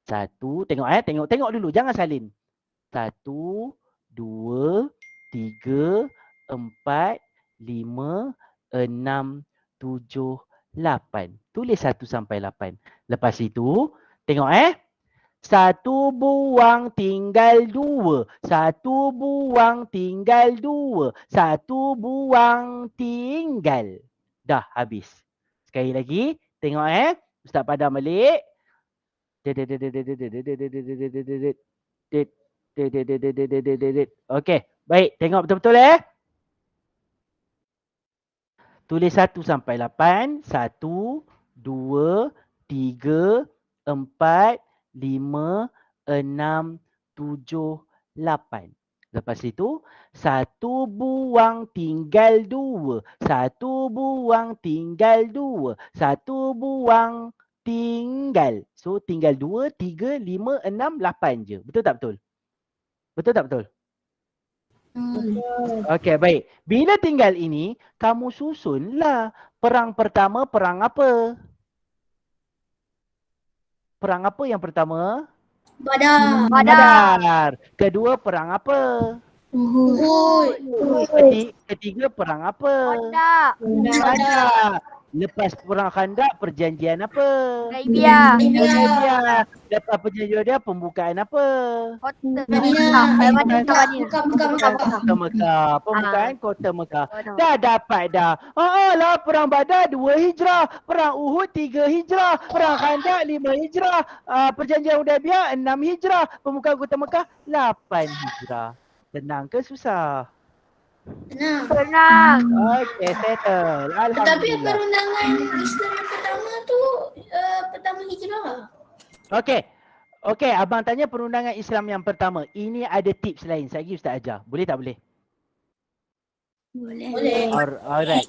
1, tengok dulu. Jangan salin. 1, 2, 3, 4, 5, 6, 7, 8. Tulis 1 sampai 8. Lepas itu, tengok 1 buang tinggal 2. 1 buang tinggal 2. 1 buang tinggal. Dah habis. Sekali lagi, tengok Ustaz padam balik. Okey, baik. Tengok betul-betul Tulis 1 sampai 8. 1, 2, 3, 4, 5, 6, 7, 8. Lepas itu, 1 buang tinggal 2. 1 buang tinggal 2. 1 buang tinggal. So, tinggal 2, 3, 5, 6, 8 je. Betul tak betul? Betul tak betul? Okey, baik. Bila tinggal ini, kamu susunlah. Perang pertama, perang apa? Perang apa yang pertama? Badar. Kedua, perang apa? Uhud. Ketiga, perang apa? Khandak. Khandak. Lepas perang Khandak, perjanjian apa? Hudaibiyah. Hudaibiyah. Lepas perjanjian dia, pembukaan apa? Kota Madinah. Kota Mekah. Pembukaan Kota Mekah. Dah dapat dah. Lah perang Badar 2 Hijrah, perang Uhud 3 Hijrah, perang Khandak 5 Hijrah, perjanjian Hudaibiyah 6 Hijrah, pembukaan Kota Mekah 8 Hijrah. Senang ke susah? Senang. Okey, settle. Tapi Alhamdulillah. perundangan Islam yang pertama tu pertama hijrah. Okey, abang tanya perundangan Islam yang pertama. Ini ada tips lain. Saya Ustaz ajar. Boleh tak boleh? Boleh. Alright.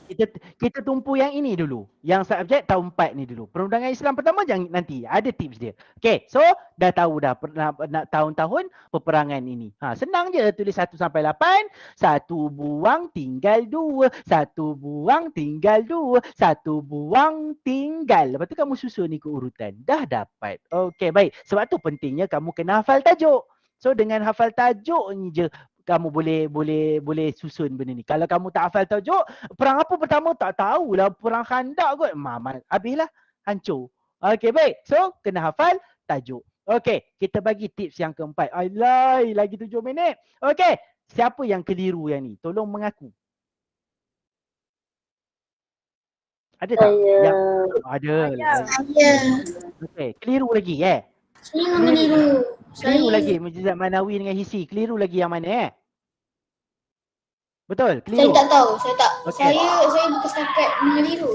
Kita tumpu yang ini dulu. Yang subjek tahun 4 ni dulu. Perundangan Islam pertama jangan nanti. Ada tips dia. Okey, so dah tahu dah tahun-tahun peperangan ini. Senang je tulis 1 sampai 8. 1 buang tinggal 2. 1 buang tinggal 2. 1 buang tinggal. Lepas tu kamu susun ikut urutan. Dah dapat. Okey, baik. Sebab tu pentingnya kamu kena hafal tajuk. So dengan hafal tajuk ni je kamu boleh susun benda ni. Kalau kamu tak hafal tajuk, perang apa pertama tak tahulah, perang Khandak kot. Habislah, hancur. Okey, baik. So, kena hafal tajuk. Okey, kita bagi tips yang keempat. Alai, lagi 7 minit. Okey, siapa yang keliru yang ni? Tolong mengaku. Ada tak? Ada. Saya. Okey, keliru lagi Saya meniru. Keliru lagi Mujizat Manawi dengan Hisi. Keliru lagi yang mana Betul, Saya keliru. tak tahu. Saya tak. Okey. Saya bukan setakat meniru.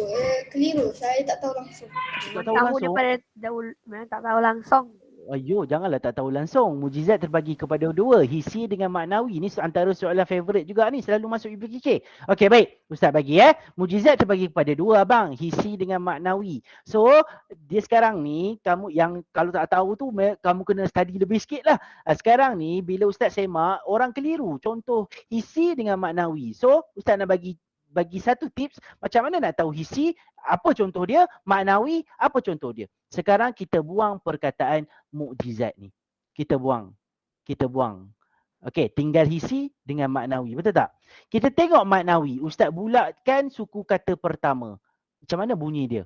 Keliru. Saya tak tahu langsung. Tak Memang tahu tahu langsung. daripada dahulu. Memang tak tahu langsung. Ayo, janganlah tak tahu langsung. Mujizat terbagi kepada dua. Hissi dengan maknawi. Ni antara soalan favourite juga ni. Selalu masuk IPK. Okey, baik. Ustaz bagi Mujizat terbagi kepada dua abang. Hissi dengan maknawi. So, dia sekarang ni, kamu yang kalau tak tahu tu, kamu kena study lebih sikit lah. Sekarang ni, bila Ustaz semak, orang keliru. Contoh, hissi dengan maknawi. So, Ustaz nak bagi satu tips macam mana nak tahu hissi, apa contoh dia, maknawi, apa contoh dia. Sekarang kita buang perkataan mukjizat ni. Kita buang. Okey, tinggal hissi dengan maknawi. Betul tak? Kita tengok maknawi. Ustaz bulatkan suku kata pertama. Macam mana bunyi dia?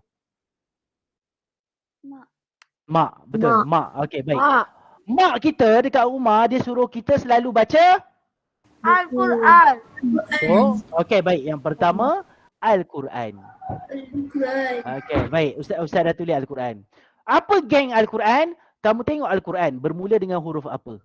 Mak. Betul. Mak. Okey, baik. Mak kita dekat rumah, dia suruh kita selalu baca Al-Quran. So, okey, baik. Yang pertama, Al-Quran. Al-Quran. Okey, baik. Ustaz dah tulis Al-Quran. Apa geng Al-Quran? Kamu tengok Al-Quran bermula dengan huruf apa?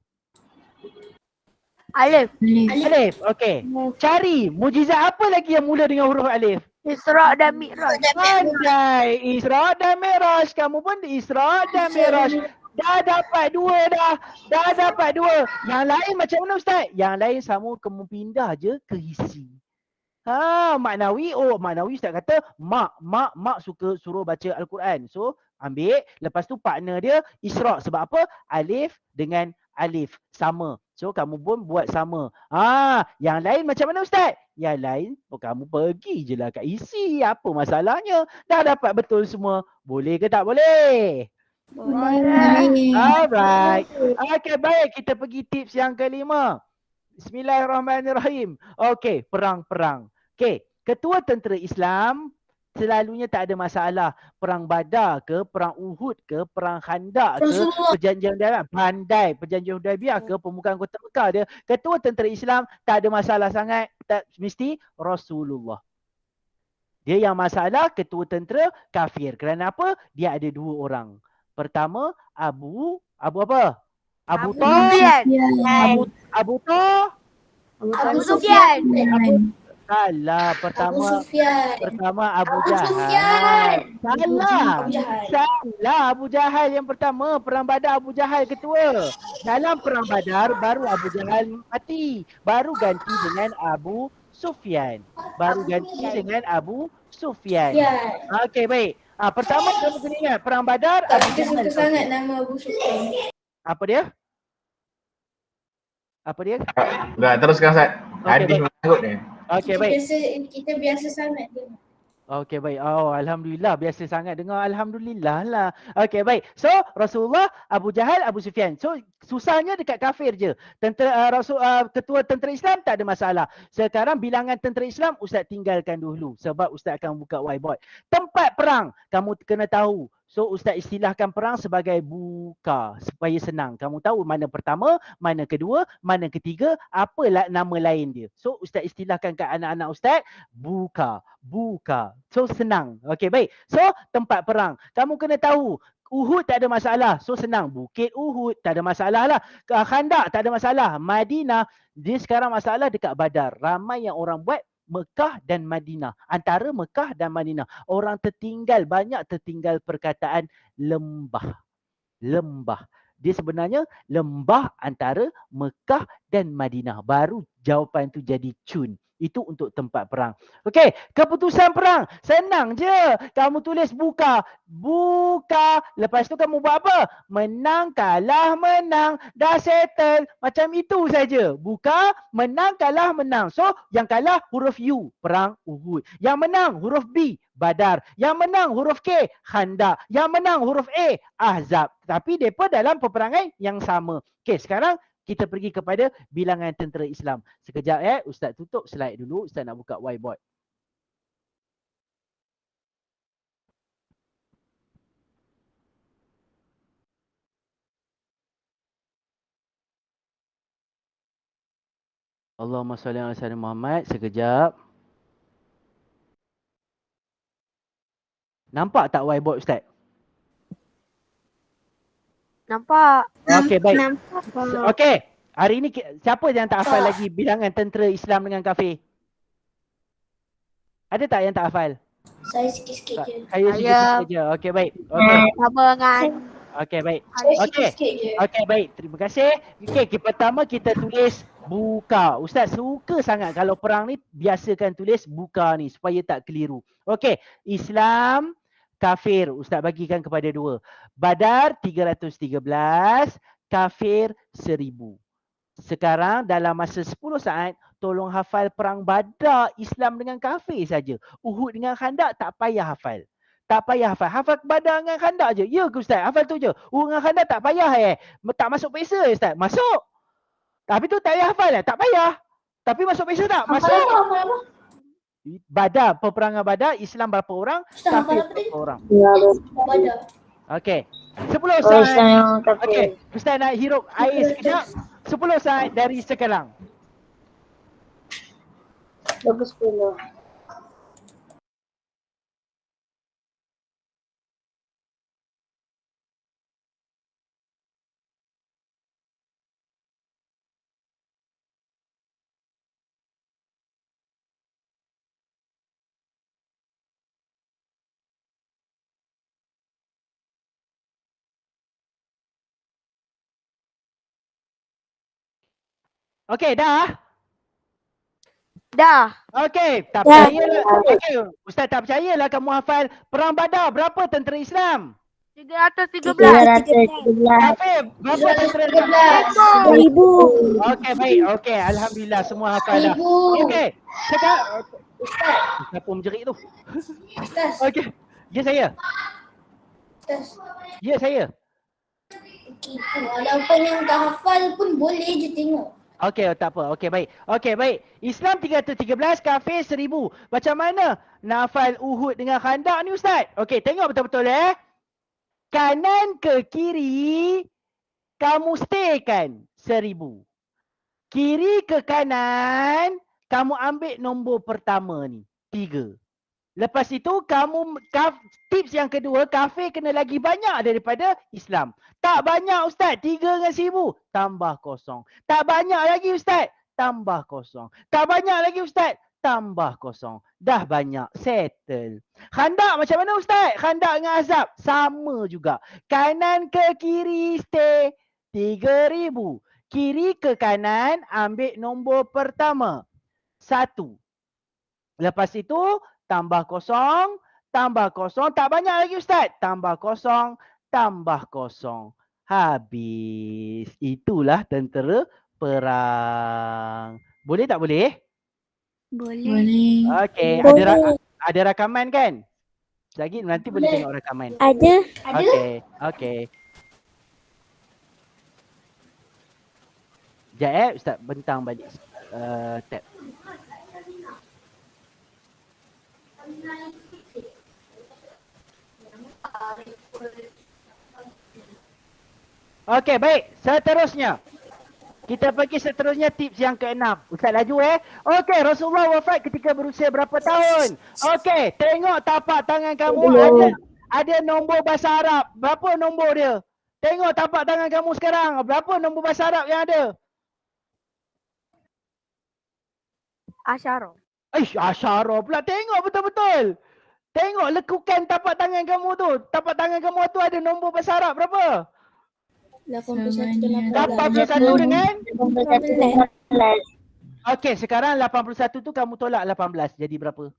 Alif. Alif. Okey. Cari mujizat apa lagi yang mula dengan huruf alif? Isra' dan Mi'raj. Pandai. Isra' dan Mi'raj. Kamu pun Isra' dan Mi'raj. Dah dapat dua dah. Yang lain macam mana Ustaz? Yang lain sama kamu pindah je ke hissi. Maknawi. Maknawi Ustaz kata mak suka suruh baca Al-Quran. So ambil, lepas tu partner dia Isra'. Sebab apa? Alif dengan alif sama. So kamu pun buat sama. Yang lain macam mana Ustaz? Yang lain kamu pergi je lah kat isi. Apa masalahnya? Dah dapat betul semua. Boleh ke tak boleh? Boleh. Alright. Okay, baik. Kita pergi tips yang kelima. Bismillahirrahmanirrahim. Okay, perang. Okay, ketua tentera Islam selalunya tak ada masalah. Perang Badar ke, perang Uhud ke, perang Khandaq ke, perjanjian Hudaibiyah. Pandai. Perjanjian Hudaibiyah ke, pembukaan kota Mekah dia. Ketua tentera Islam tak ada masalah sangat. Tak mesti Rasulullah. Dia yang masalah ketua tentera kafir. Kerana apa? Dia ada dua orang. Pertama, Abu apa? Abu Sufyan. Abu Sufyan. Salah. Pertama Abu Abu Jahal. Sufyan. Salah. Abu Jahal yang pertama. Perang Badar Abu Jahal ketua. Dalam perang Badar baru Abu Jahal mati. Baru ganti dengan Abu Sufyan. Okey, baik. Pertama kamu kena ingat perang Badar Tak Abu kita Jahal. suka sangat nama Abu Sufyan. Apa dia? Dah, teruskan Ustaz. Okey, Hadis baik. mengikut ni. Okey, baik. Kita biasa sangat dengar. Okey, baik. Alhamdulillah. Biasa sangat dengar. Alhamdulillah lah. Okey, baik. So, Rasulullah, Abu Jahal, Abu Sufyan. So, susahnya dekat kafir je. Ketua tentera Islam tak ada masalah. Sekarang bilangan tentera Islam, Ustaz tinggalkan dulu. Sebab Ustaz akan buka whiteboard. Tempat perang, kamu kena tahu. So, Ustaz istilahkan perang sebagai buka. Supaya senang. Kamu tahu mana pertama, mana kedua, mana ketiga, apalah nama lain dia. So, Ustaz istilahkan kat anak-anak Ustaz, buka. So, senang. Okey, baik. So, tempat perang. Kamu kena tahu. Uhud tak ada masalah. So, senang. Bukit Uhud tak ada masalah lah. Khandaq tak ada masalah. Madinah, dia sekarang masalah dekat Badar. Ramai yang orang buat Mekah dan Madinah. Antara Mekah dan Madinah. Orang banyak tertinggal perkataan lembah. Dia sebenarnya lembah antara Mekah dan Madinah. Baru jawapan tu jadi cun. Itu untuk tempat perang. Okey, keputusan perang. Senang je. Kamu tulis buka. Lepas tu kamu buat apa? Menang, kalah, menang. Dah settle. Macam itu saja. Buka, menang, kalah, menang. So, yang kalah huruf U, perang Uhud. Yang menang huruf B, Badar. Yang menang huruf K, Khandaq. Yang menang huruf A, Ahzab. Tapi mereka dalam peperangan yang sama. Okey, sekarang kita pergi kepada bilangan tentera Islam. Sekejap Ustaz tutup slide dulu. Ustaz nak buka whiteboard. Allahumma salli ala sayyidina Muhammad. Sekejap. Nampak tak whiteboard Ustaz? Nampak. Okey, baik. Nampak. Okey. Hari ini siapa yang tak hafal lagi bilangan tentera Islam dengan kafir? Ada tak yang tak hafal? Saya sikit-sikit Tak. je. Saya Saya- sikit-sikit je. Okey, baik. Okey. Sama dengan Okey, baik. Saya Okey. sikit-sikit je. Okey, baik. Terima kasih. Okey, pertama kita tulis buka. Ustaz suka sangat kalau perang ni biasakan tulis buka ni supaya tak keliru. Okey, Islam, kafir. Ustaz bagikan kepada dua. Badar 313, kafir 1000. Sekarang dalam masa 10 saat, tolong hafal perang Badar Islam dengan kafir saja. Uhud dengan Khandak tak payah hafal. Tak payah hafal. Hafal Badar dengan Khandak je. Ya ke Ustaz? Hafal tu je. Uhud dengan Khandak tak payah Tak masuk peksa Ustaz. Masuk. Tapi tu tak payah hafal Tak payah. Tapi masuk peksa tak? Hafal Masuk. apa? Hafal apa? Badar, peperangan Badar, Islam berapa orang? Ustaz, hafal Kafir apa tadi? berapa orang? Badar. Okey. 10 saat. Okey. Ustaz nak hirup air sekejap. 10 saat dari sekarang. 2010. Okey, dah? dah. Okey, tak percayalah. Okey, Ustaz tak percayalah kamu hafal perang Badar berapa tentera Islam? 313. Kafir berapa tentera Islam? 1000. Okey, baik. Okey, alhamdulillah semua hafal dah. Okey. Sekarang Ustaz, siapa menjerit tu? Ustaz. Okey. Ya saya. Ustaz. Ya saya. Gitu. Walaupun yang tak hafal pun boleh je tengok. Okey, tak apa. Okey, baik. Okey, baik. Islam 313, kafir 1000. Macam mana nak hafal Uhud dengan Khandak ni Ustaz? Okey, tengok betul-betul Kanan ke kiri, kamu staykan 1000. Kiri ke kanan, kamu ambil nombor pertama ni, 3. Lepas itu tips yang kedua, kafir kena lagi banyak daripada Islam. Tak banyak Ustaz, 3 dengan 1000, tambah kosong. Tak banyak lagi Ustaz, tambah kosong. Tak banyak lagi Ustaz, tambah kosong. Dah banyak, settle. Khandak macam mana Ustaz? Khandak dengan Azab, sama juga. Kanan ke kiri stay, 3000. Kiri ke kanan, ambil nombor pertama, 1. Lepas itu, tambah kosong, tak banyak lagi Ustaz. Tambah kosong, tambah kosong. Habis. Itulah tentera perang. Boleh tak boleh? Boleh. Okey, ada rakaman kan? Lagi nanti boleh tengok rakaman. Ada. Okey. Sekejap Ustaz bentang balik tab. Okey, baik. Seterusnya. Kita pergi seterusnya tips yang ke-6. Ustaz laju Okey, Rasulullah wafat ketika berusia berapa tahun? Okey, tengok tapak tangan kamu ada nombor bahasa Arab. Berapa nombor dia? Tengok tapak tangan kamu sekarang. Berapa nombor bahasa Arab yang ada? Asyara. Asyara pula. Tengok betul-betul. Tengok lekukan tapak tangan kamu tu. Tapak tangan kamu tu ada nombor bahasa Arab berapa? 81 dan 81 dengan? 18. Okey, sekarang 81 tu kamu tolak 18. Jadi berapa?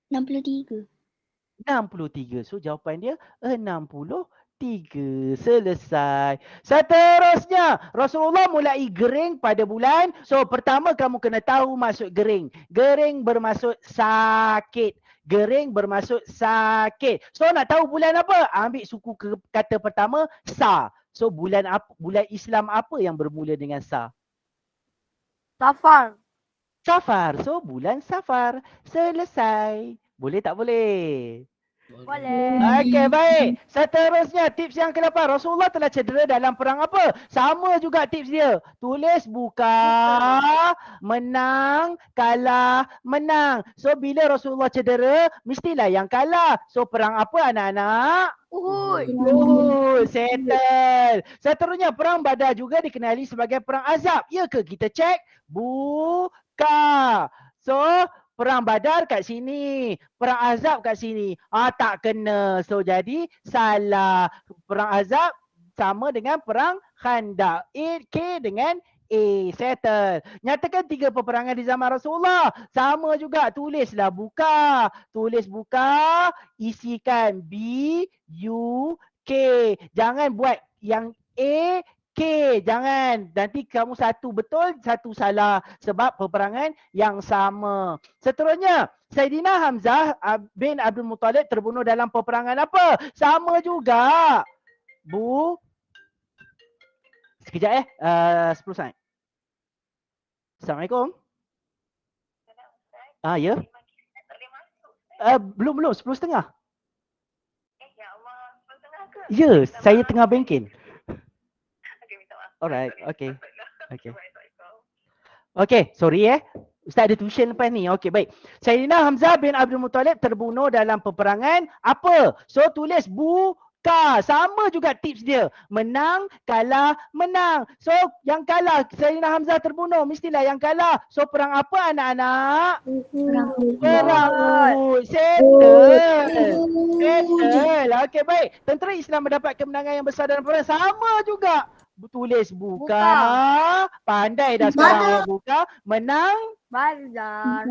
63. 63. So jawapan dia 63. Selesai. Seterusnya, Rasulullah mulai gering pada bulan. So pertama kamu kena tahu maksud gering. Gering bermaksud sakit. Gering bermaksud sakit. So nak tahu bulan apa? Ambil suku kata pertama Sa. So bulan Islam apa yang bermula dengan Sa? Safar. Safar. So bulan Safar. Selesai. Boleh tak boleh? Boleh. Okey, baik. Seterusnya tips yang ke-8. Rasulullah telah cedera dalam perang apa? Sama juga tips dia. Tulis buka, menang, kalah, menang. So bila Rasulullah cedera, mestilah yang kalah. So perang apa anak-anak? Uhud. Settle. Seterusnya perang Badar juga dikenali sebagai perang Azab. Ya ke? Kita cek. Buka. So Perang Badar kat sini. Perang Ahzab kat sini. Tak kena. So jadi salah. Perang Ahzab sama dengan perang Khandaq. K dengan A. Settle. Nyatakan 3 peperangan di zaman Rasulullah. Sama juga. Tulislah buka. Tulis buka. Isikan B, U, K. Jangan buat yang A, K. Jangan. Nanti kamu satu betul, satu salah. Sebab peperangan yang sama. Seterusnya. Saidina Hamzah bin Abdul Muttalib terbunuh dalam peperangan apa? Sama juga. Bu. Sekejap 10 saat. Assalamualaikum. Ya. Belum 10:30. Ya, saya tengah banking. Alright, okay. Okay, sorry Ustaz ada tuition lepas ni. Okay, baik. Sayyidina Hamzah bin Abdul Muttalib terbunuh dalam peperangan apa? So tulis buka. Sama juga tips dia. Menang, kalah, menang. So yang kalah Sayyidina Hamzah terbunuh. Mestilah yang kalah. So perang apa anak-anak? Perang Uhud. Settle. Okay, baik. Tentera Islam mendapat kemenangan yang besar dalam perang. Sama juga. Tulis buka. Pandai dah sekarang buka. Menang. Badar.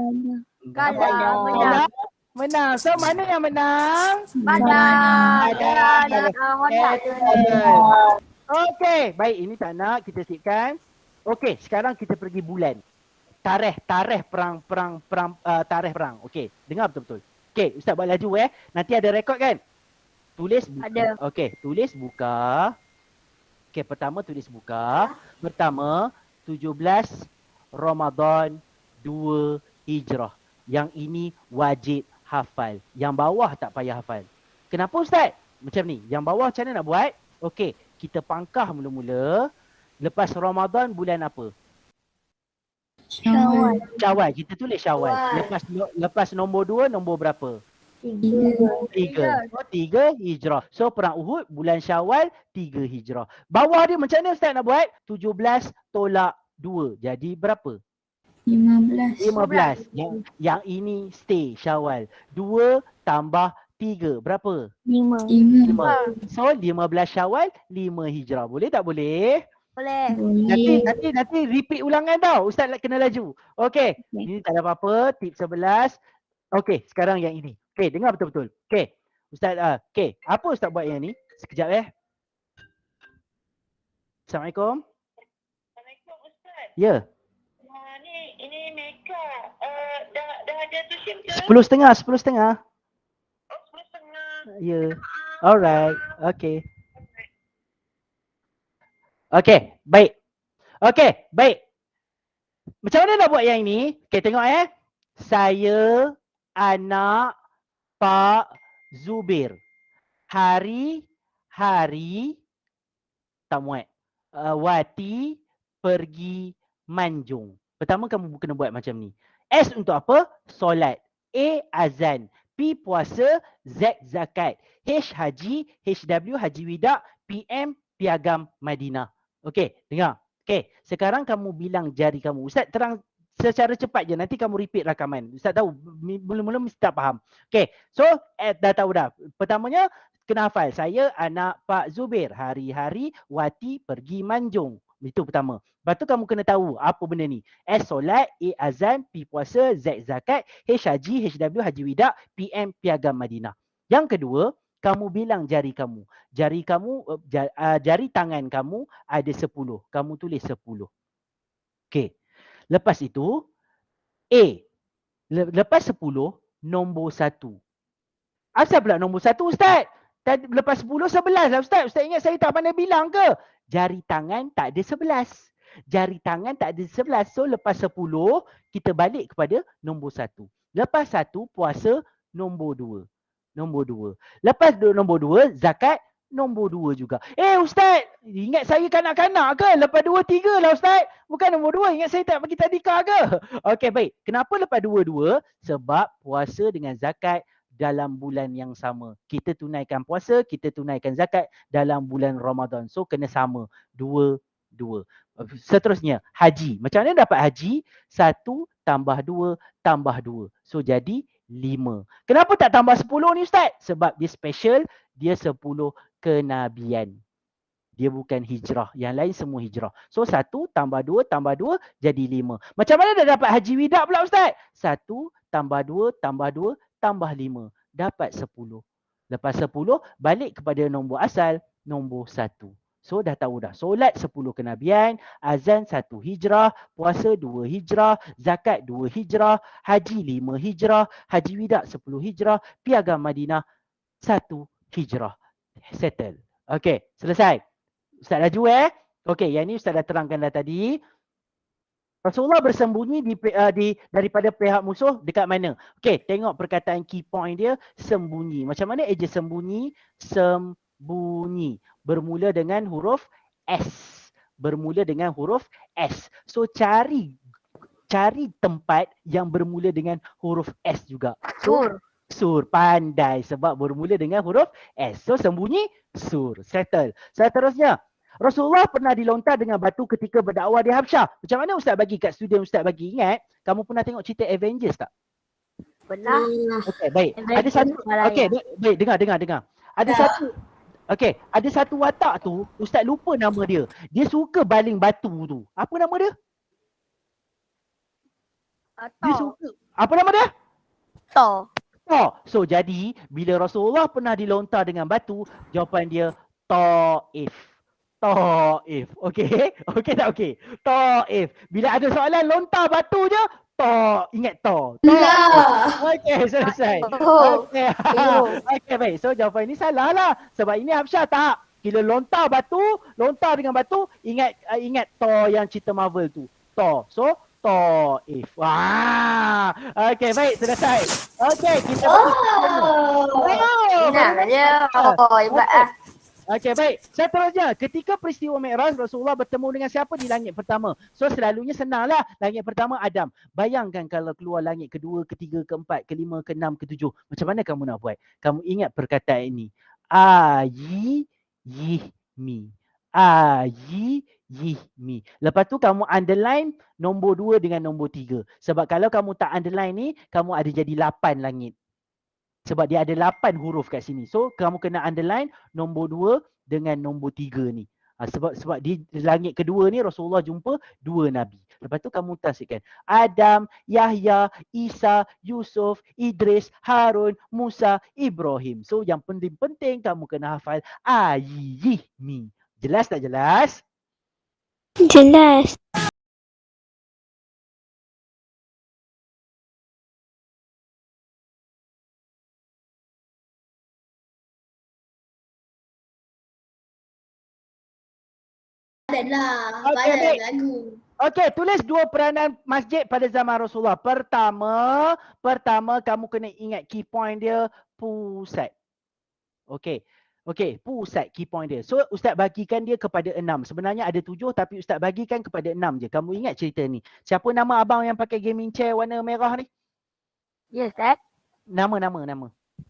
Kalah. Menang. Menang. So mana yang menang? Badar. Okey, baik, ini tak nak kita sipkan. Okey, sekarang kita pergi bulan. Tarikh perang. Tarikh perang. Okey, dengar betul-betul. Okey, Ustaz buat laju Nanti ada rekod kan? Tulis buka. Ada. Okey, tulis buka. Okey, pertama tulis buka. Pertama 17 Ramadan 2 Hijrah. Yang ini wajib hafal. Yang bawah tak payah hafal. Kenapa Ustaz? Macam ni. Yang bawah macam mana nak buat? Okey, kita pangkah mula-mula. Lepas Ramadan bulan apa? Syawal. Kita tulis Syawal. Lepas nombor 2 nombor berapa? 3. So 3 Hijrah. So perang Uhud bulan Syawal 3 Hijrah. Bawah dia macam mana Ustaz nak buat? 17 tolak 2. Jadi berapa? 15. Yang ini stay Syawal. 2 tambah 3 berapa? 5. So 15 Syawal 5 Hijrah. Boleh tak boleh? Boleh. Nanti repeat ulangan tau. Ustaz kena laju. Okey. Ini tak ada apa-apa. Tip 11. Okey, sekarang yang ini. Okey, dengar betul-betul. Okey. Ustaz okey, apa Ustaz buat yang ni? Sekejap Assalamualaikum. Assalamualaikum Ustaz. Ya. Ini Meka. Dah ada tuition ke? 10:30. 10:30. Oh, 10:30. Ya. Alright. Okey. Okey, baik. Okey, baik. Macam mana nak buat yang ini? Okey, tengok Saya anak Pak Zubir. Hari tak muat. Wati pergi Manjung. Pertama kamu kena buat macam ni. S untuk apa? Solat. A azan. P puasa. Z zakat. H haji. HW haji wida. PM piagam Madinah. Okey, dengar. Okey, sekarang kamu bilang jari kamu. Ustaz terang secara cepat je. Nanti kamu repeat rakaman. Ustaz tahu mula-mula mesti tak faham. Okey, so dah tahu dah. Pertamanya kena hafal. Saya anak Pak Zubir. Hari-hari Wati pergi Manjung. Itu pertama. Lepas tu kamu kena tahu apa benda ni. S solat, A azan, P puasa, Z zakat, H haji, HW haji wida, PM piagam Madinah. Yang kedua, kamu bilang jari kamu. Jari tangan kamu ada 10. Kamu tulis 10. Okey. Lepas itu A. Lepas 10 nombor 1. Asal pula nombor 1 Ustaz? Lepas 10 11 lah Ustaz. Ustaz ingat saya tak pandai bilang ke? Jari tangan tak ada 11. Jari tangan tak ada 11. So lepas 10 kita balik kepada nombor 1. Lepas 1 puasa nombor 2. Nombor 2. Lepas nombor 2 zakat nombor 2 juga. Ustaz, ingat saya kanak-kanak ke? Lepas 2 3 lah Ustaz. Bukan nombor 2. Ingat saya tak bagi tadika ke? Okey, baik. Kenapa lepas 2 Sebab puasa dengan zakat dalam bulan yang sama. Kita tunaikan puasa, kita tunaikan zakat dalam bulan Ramadan. So kena sama. 2. Seterusnya, haji. Macam mana dapat haji? 1 tambah 2 tambah 2. So jadi 5. Kenapa tak tambah 10 ni Ustaz? Sebab dia special, dia 10 kenabian. Dia bukan hijrah. Yang lain semua hijrah. So 1 tambah 2 tambah 2 jadi 5. Macam mana dah dapat haji wida pula Ustaz? 1 tambah 2 tambah 2 tambah 5. Dapat 10. Lepas 10 balik kepada nombor asal, nombor 1. So dah tahu dah. Solat 10 kenabian, azan 1 hijrah, puasa 2 hijrah, zakat 2 hijrah, haji 5 hijrah, haji wida 10 hijrah, piagam Madinah 1 hijrah. Settle. Okey, selesai. Ustaz laju Okey, yang ni Ustaz dah terangkan dah tadi. Rasulullah bersembunyi daripada pihak musuh dekat mana? Okey, tengok perkataan key point dia, sembunyi. Macam mana eja sembunyi? Sembunyi. Bermula dengan huruf S. Bermula dengan huruf S. So cari tempat yang bermula dengan huruf S juga. Sur. Sur, pandai sebab bermula dengan huruf S. So sembunyi, sur. Settle. Seterusnya, Rasulullah pernah dilontar dengan batu ketika berdakwah di Habsyah. Macam mana Ustaz bagi kat student Ustaz bagi? Ingat, kamu pernah tengok cerita Avengers tak? Pernah. Okey, baik. Ada Avengers satu, Malaya. okey, baik, dengar. Ada satu, okey, ada satu watak tu, Ustaz lupa nama dia. Dia suka baling batu tu. Apa nama dia? Dia Atau. suka, apa nama dia? Tor. So jadi bila Rasulullah pernah dilontar dengan batu, jawapan dia Taif. Taif. Okey? Okey tak okey? Taif. Bila ada soalan lontar batu je, ingat Lah. Okey, selesai. Oh. Okey. Oh. Okey, baik. So jawapan ini salah lah. Sebab ini Habsyah tak. Bila lontar dengan batu, ingat Thor yang cerita Marvel tu. Thor. So Taif. Wah. Okey, baik, selesai. Okey, kita Ingat je. Oh, hebat ah. Okey, baik. Seterusnya, ketika peristiwa Mi'raj, Rasulullah bertemu dengan siapa di langit pertama? So selalunya senanglah. Langit pertama Adam. Bayangkan kalau keluar langit kedua, ketiga, keempat, kelima, keenam, ketujuh. Macam mana kamu nak buat? Kamu ingat perkataan ini. Yihmi. Yihmi. Lepas tu kamu underline nombor 2 dengan nombor 3. Sebab kalau kamu tak underline ni, kamu ada jadi 8 langit. Sebab dia ada 8 huruf kat sini. So kamu kena underline nombor 2 dengan nombor 3 ni. Sebab di langit kedua ni Rasulullah jumpa 2 Nabi. Lepas tu kamu tasikkan. Adam, Yahya, Isa, Yusuf, Idris, Harun, Musa, Ibrahim. So yang penting-penting kamu kena hafal Ayihmi. Jelas tak jelas? Jelas. Adalah. Okey, Banyak baik. lagu. Okey, tulis 2 peranan masjid pada zaman Rasulullah. Pertama kamu kena ingat key point dia pusat. Okey. Okey, pusat key point dia. So Ustaz bagikan dia kepada 6. Sebenarnya ada 7 tapi Ustaz bagikan kepada 6 je. Kamu ingat cerita ni. Siapa nama abang yang pakai gaming chair warna merah ni? Yes, Dad. Nama.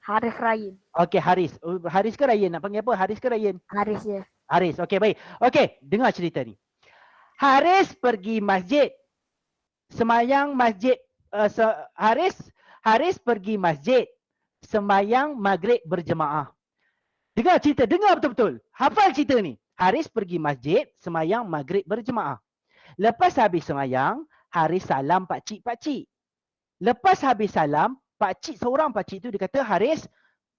Haris Ryan. Okey, Haris. Haris ke Ryan? Nak panggil apa? Haris ke Ryan? Haris je. Haris. Okey, baik. Okey, dengar cerita ni. Haris pergi masjid. Semayang masjid. Haris pergi masjid. Semayang maghrib berjemaah. Dengar cerita. Dengar betul-betul. Hafal cerita ni. Haris pergi masjid. Semayang maghrib berjemaah. Lepas habis semayang, Haris salam pakcik-pakcik. Lepas habis salam, seorang pakcik tu dia kata, Haris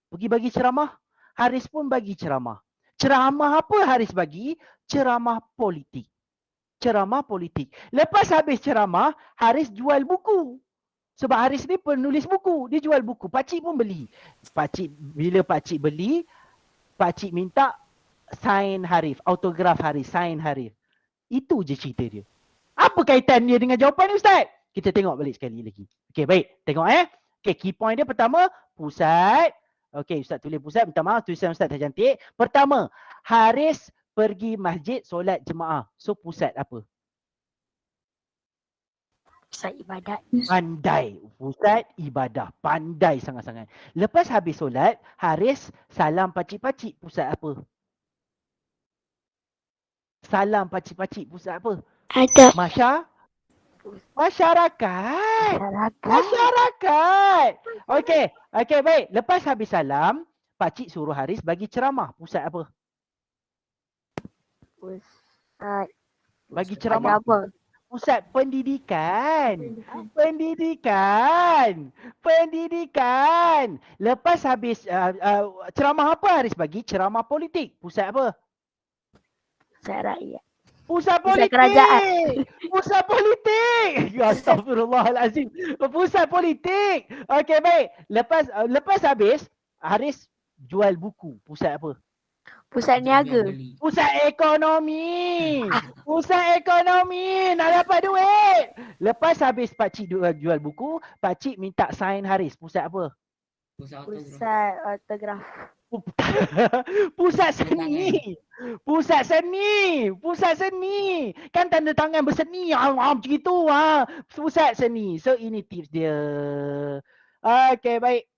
pergi bagi ceramah. Haris pun bagi ceramah. Ceramah apa Haris bagi? Ceramah politik. Ceramah politik. Lepas habis ceramah, Haris jual buku. Sebab Haris ni penulis buku. Dia jual buku. Pakcik pun beli. Bila pakcik beli, pakcik minta sign Haris. Autograf Haris. Sign Haris. Itu je cerita dia. Apa kaitan dia dengan jawapan ni Ustaz? Kita tengok balik sekali lagi. Okey, baik. Tengok Okey, key point dia pertama, pusat. Okey, Ustaz tulis pusat. Minta maaf, tulisan Ustaz tak cantik. Pertama, Haris pergi masjid solat jemaah. So pusat apa? Pusat ibadat. Pandai. Pusat ibadah. Pandai sangat-sangat. Lepas habis solat, Haris salam pakcik-pakcik. Pusat apa? Salam pakcik-pakcik. Pusat apa? Adab. Masya? Masyarakat. Masyarakat. Masyarakat. Okey, baik. Lepas habis salam, pakcik suruh Haris bagi ceramah. Pusat apa? Pusat. Bagi Ada ceramah. apa? Pusat pendidikan. Pendidikan. Lepas habis ceramah apa Haris bagi? Ceramah politik. Pusat apa? Pusat rakyat. Pusat Pusat politik. kerajaan. Pusat politik. Ya, Astagfirullahalazim. Pusat politik. Okey, baik. Lepas habis Haris jual buku. Pusat apa? Pusat niaga. Pusat ekonomi. Pusat ekonomi. Nak dapat duit. Lepas habis pakcik jual buku, pakcik minta sign Haris. Pusat apa? Pusat autograf. Pusat seni. Pusat seni. Pusat seni. Kan tanda tangan berseni. Macam itu. Pusat seni. So ini tips dia. Okey, baik.